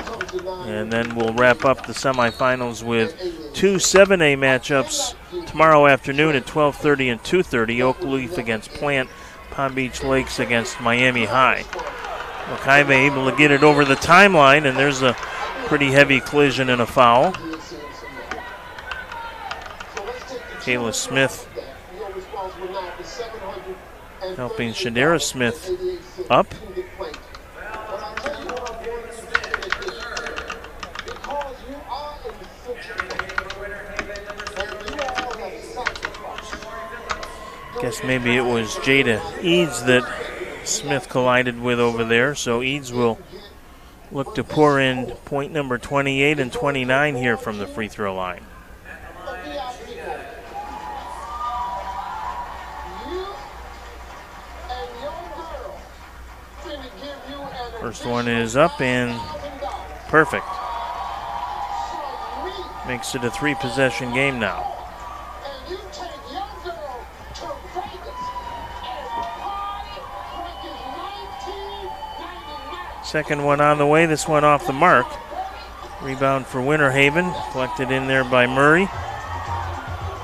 [SPEAKER 4] And then we'll wrap up the semifinals with 2 7A matchups tomorrow afternoon at 12:30 and 2:30. Oak Leaf against Plant, Palm Beach Lakes against Miami High. Wekiva able to get it over the timeline, and there's a pretty heavy collision and a foul. Kayla Smith helping Shadera Smith up. Guess maybe it was Jada Eads that Smith collided with over there, so Eads will look to pour in point number 28 and 29 here from the free throw line. First one is up and perfect. Makes it a 3-possession game now. Second one on the way, this one off the mark. Rebound for Winter Haven, collected in there by Murray.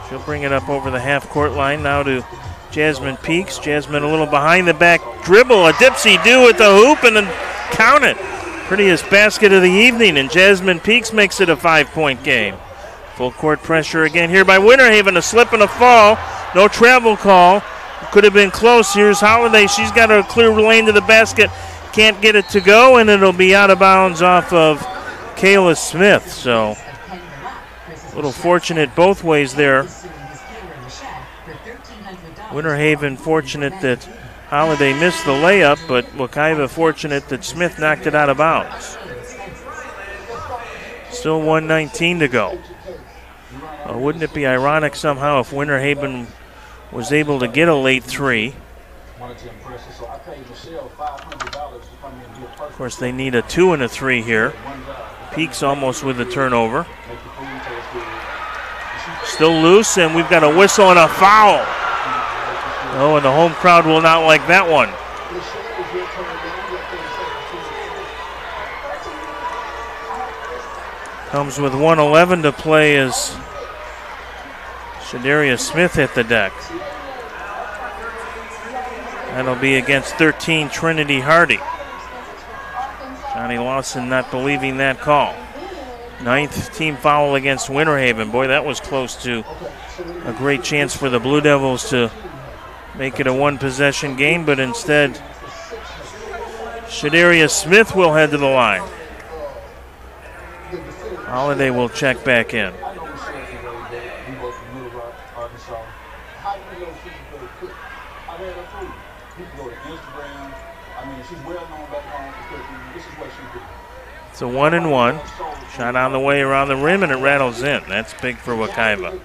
[SPEAKER 4] She'll bring it up over the half-court line now to Jasmine Peaks. Jasmine a little behind the back dribble, a dipsy-do at the hoop, and then count it. Prettiest basket of the evening, and Jasmine Peaks makes it a 5-point game. Full court pressure again here by Winter Haven, a slip and a fall. No travel call. Could have been close. Here's Holiday. She's got a clear lane to the basket. Can't get it to go, and it'll be out of bounds off of Kayla Smith. So a little fortunate both ways there. Winter Haven fortunate that Holiday missed the layup, but Wekiva fortunate that Smith knocked it out of bounds. Still 1:19 to go. Wouldn't it be ironic somehow if Winter Haven was able to get a late 3? Of course, they need a 2 and a 3 here. Peaks almost with the turnover. Still loose, and we've got a whistle and a foul. Oh, and the home crowd will not like that one. Comes with 1:11 to play as Shadaria Smith hit the deck. That'll be against 13 Trinity Hardy. Johnny Lawson not believing that call. 9th team foul against Winter Haven. Boy, that was close to a great chance for the Blue Devils to make it a 1-possession game, but instead Shadaria Smith will head to the line. Holiday will check back in. It's a 1-and-1. Shot on the way around the rim, and it rattles in. That's big for Wekiva.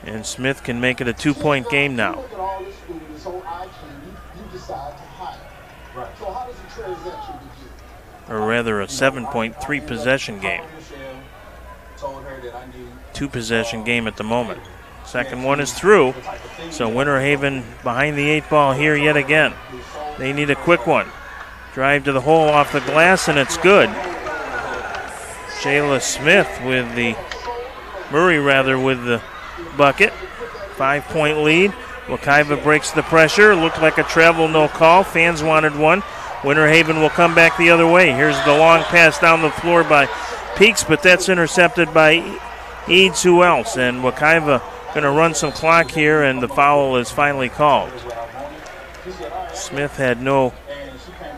[SPEAKER 4] And Smith can make it a 2-point game now.
[SPEAKER 10] So how does the transaction begin?
[SPEAKER 4] Or rather, a 7.3 possession game. 2 possession game at the moment. Second one is through. So Winter Haven behind the 8 ball here yet again. They need a quick one. Drive to the hole off the glass, and it's good. Jayla Smith with the bucket. 5-point lead. Wekiva breaks the pressure. Looked like a travel, no call. Fans wanted one. Winter Haven will come back the other way. Here's the long pass down the floor by Peaks, but that's intercepted by Eads. Who else? And Wekiva going to run some clock here, and the foul is finally called. Smith had no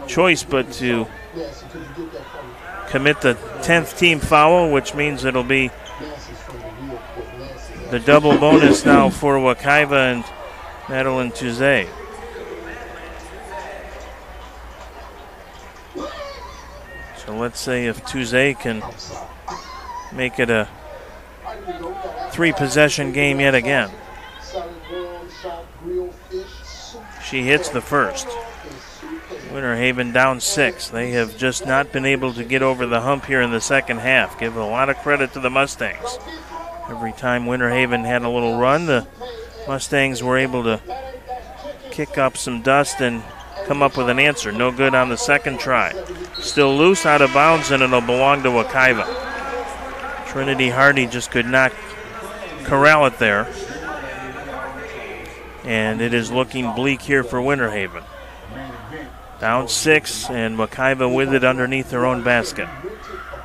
[SPEAKER 4] choice but to commit the 10th team foul, which means it'll be the double bonus now for Wekiva and Madeline Tuzet. So let's say if Tuzet can make it a 3-possession game yet again. She hits the first. Winter Haven down 6. They have just not been able to get over the hump here in the second half. Give a lot of credit to the Mustangs. Every time Winter Haven had a little run, the Mustangs were able to kick up some dust and come up with an answer. No good on the second try. Still loose, out of bounds, and it'll belong to Wekiva. Trinity Hardy just could not corral it there. And it is looking bleak here for Winter Haven. Down 6, and Wekiva with it underneath their own basket.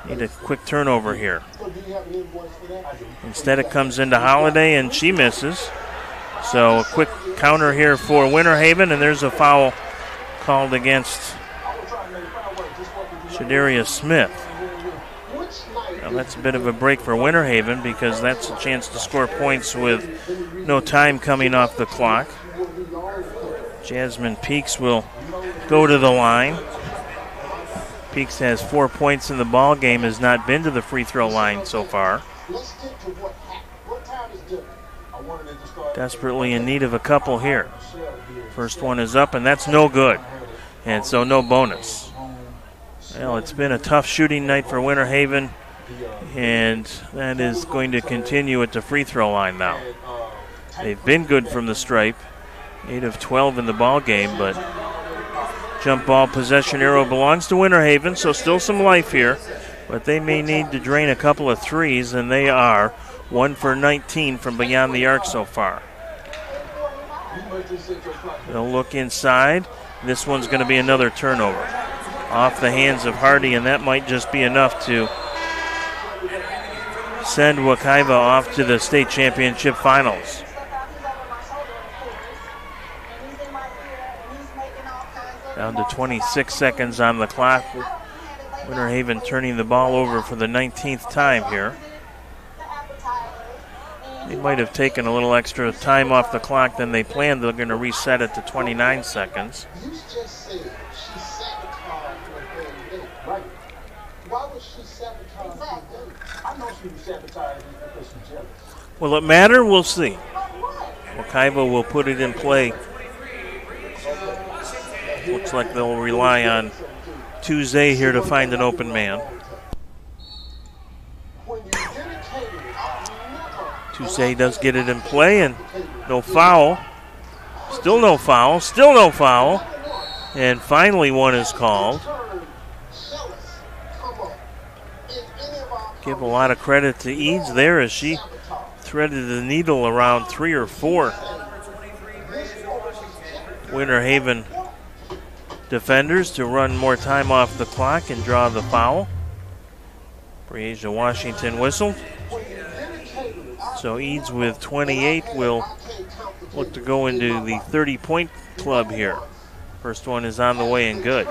[SPEAKER 4] Need a quick turnover here. Instead it comes into Holiday, and she misses. So a quick counter here for Winter Haven, and there's a foul called against Shadaria Smith. Now that's a bit of a break for Winter Haven because that's a chance to score points with no time coming off the clock. Jasmine Peaks will go to the line. Peaks has 4 points in the ball game, has not been to the free throw line so far. Desperately in need of a couple here. First one is up, and that's no good. And so no bonus. Well, it's been a tough shooting night for Winter Haven, and that is going to continue at the free throw line now. They've been good from the stripe, 8 of 12 in the ball game, but jump ball possession arrow belongs to Winter Haven, so still some life here, but they may need to drain a couple of threes, and they are 1 for 19 from beyond the arc so far. They'll look inside. This one's going to be another turnover. Off the hands of Hardy, and that might just be enough to send Wekiva off to the state championship finals. Down to 26 seconds on the clock. Winter Haven turning the ball over for the 19th time here. They might have taken a little extra time off the clock than they planned. They're going to reset it to 29 seconds. Will it matter? We'll see. Wekiva will put it in play. Looks like they'll rely on Tuzet here to find an open man. Tuzet does get it in play, and no foul. Still no foul. Still no foul. And finally one is called. Give a lot of credit to Eads there as she threaded the needle around 3 or 4 Winter Haven defenders to run more time off the clock and draw the foul. Breasia Washington whistled. So Eads with 28 will look to go into the 30-point club here. First one is on the way and good.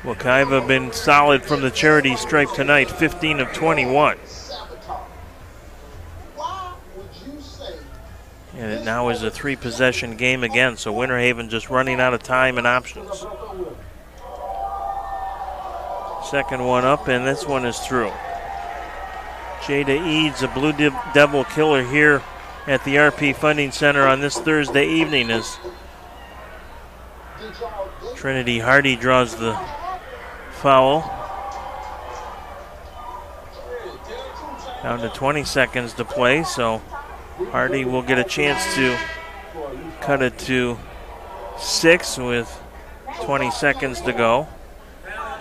[SPEAKER 4] Wekiva been solid from the charity stripe tonight, 15 of 21. And it now is a 3-possession game again, so Winter Haven just running out of time and options. Second one up, and this one is through. Jada Eads, a Blue Devil killer here at the RP Funding Center on this Thursday evening, as Trinity Hardy draws the foul. Down to 20 seconds to play, so Hardy will get a chance to cut it to 6 with 20 seconds to go.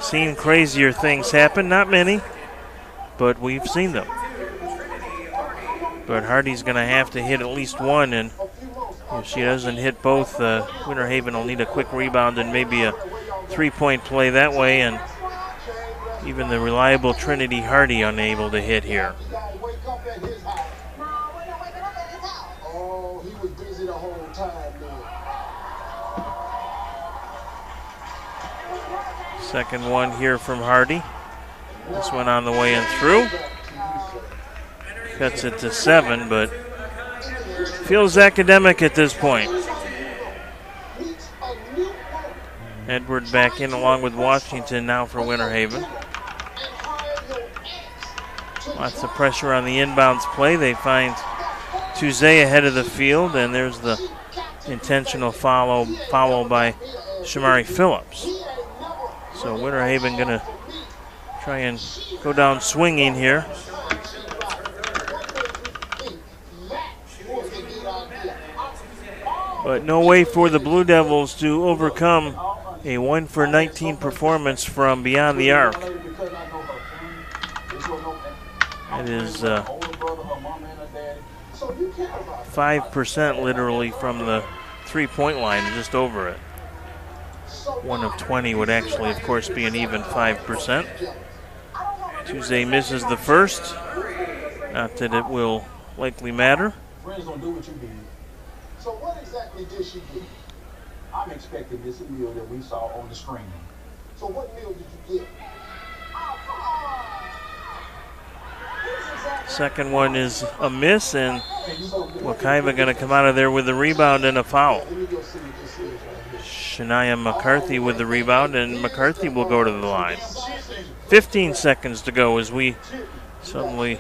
[SPEAKER 4] Seen crazier things happen, not many, but we've seen them. But Hardy's going to have to hit at least one, and if she doesn't hit both, Winter Haven will need a quick rebound and maybe a three-point play that way, and even the reliable Trinity Hardy unable to hit here.
[SPEAKER 10] Oh, he was busy the whole time, man.
[SPEAKER 4] Second one here from Hardy. This one on the way and through. Cuts it to 7, but feels academic at this point. Edward back in along with Washington now for Winter Haven. Lots of pressure on the inbounds play. They find Tuesday ahead of the field, and there's the intentional foul by Shamari Phillips. So Winter Haven going to try and go down swinging here. But no way for the Blue Devils to overcome a 1-for-19 performance from beyond the arc. It is 5% literally from the three-point line, just over it. 1 of 20 would actually, of course, be an even 5%. Tuesday misses the first. Not that it will likely matter.
[SPEAKER 10] So what exactly did she do?
[SPEAKER 8] I'm expecting this meal that we saw on the screen.
[SPEAKER 10] So what meal did you get?
[SPEAKER 4] Second one is a miss, and Wekiva going to come out of there with a rebound and a foul. Shania McCarthy with the rebound, and McCarthy will go to the line. 15 seconds to go as we suddenly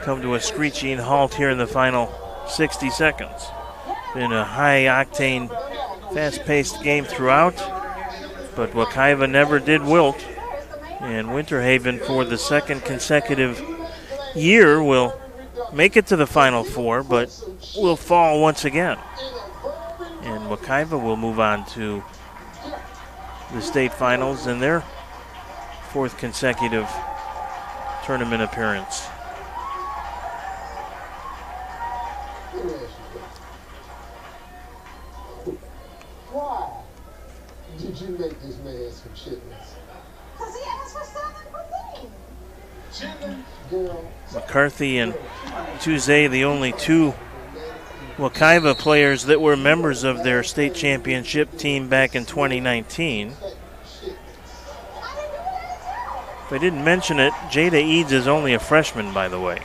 [SPEAKER 4] come to a screeching halt here in the final 60 seconds. Been a high-octane, fast-paced game throughout, but Wekiva never did wilt. And Winter Haven, for the second consecutive year, will make it to the Final Four, but will fall once again. And Wekiva will move on to the state finals in their 4th consecutive tournament appearance.
[SPEAKER 10] Why did you make this man some chitlins?
[SPEAKER 12] Because he asked for something for me.
[SPEAKER 10] Chitlins, girl.
[SPEAKER 4] McCarthy and Tuesday, the only two Wekiva players that were members of their state championship team back in 2019. If I didn't mention it, Jada Eads is only a freshman, by the way.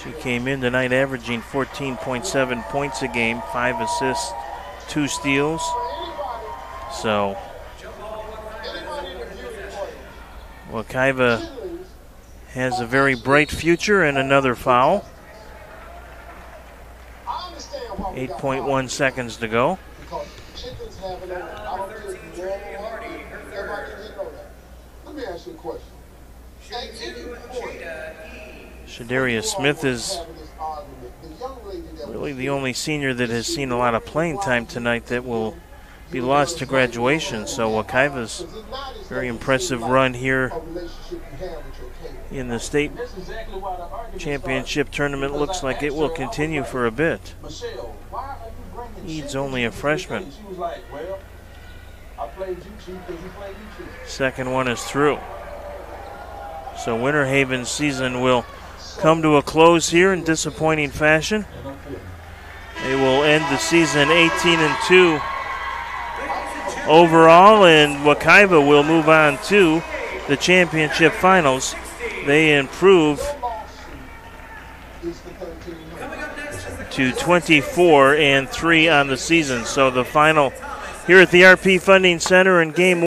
[SPEAKER 4] She came in tonight averaging 14.7 points a game, 5 assists, 2 steals. So Wekiva has a very bright future, and another foul. 8.1 seconds to go.
[SPEAKER 10] Let me ask you a question.
[SPEAKER 4] Shadaria Smith is really the only senior that has seen a lot of playing time tonight that will be lost to graduation. So Wekiva's very impressive run here in the state championship tournament looks like it will continue for a bit. Eads only a freshman. Second one is through. So Winter Haven's season will come to a close here in disappointing fashion. They will end the season 18-2 overall, and Wekiva will move on to the championship finals. They improve to 24-3 on the season. So the final here at the RP Funding Center in game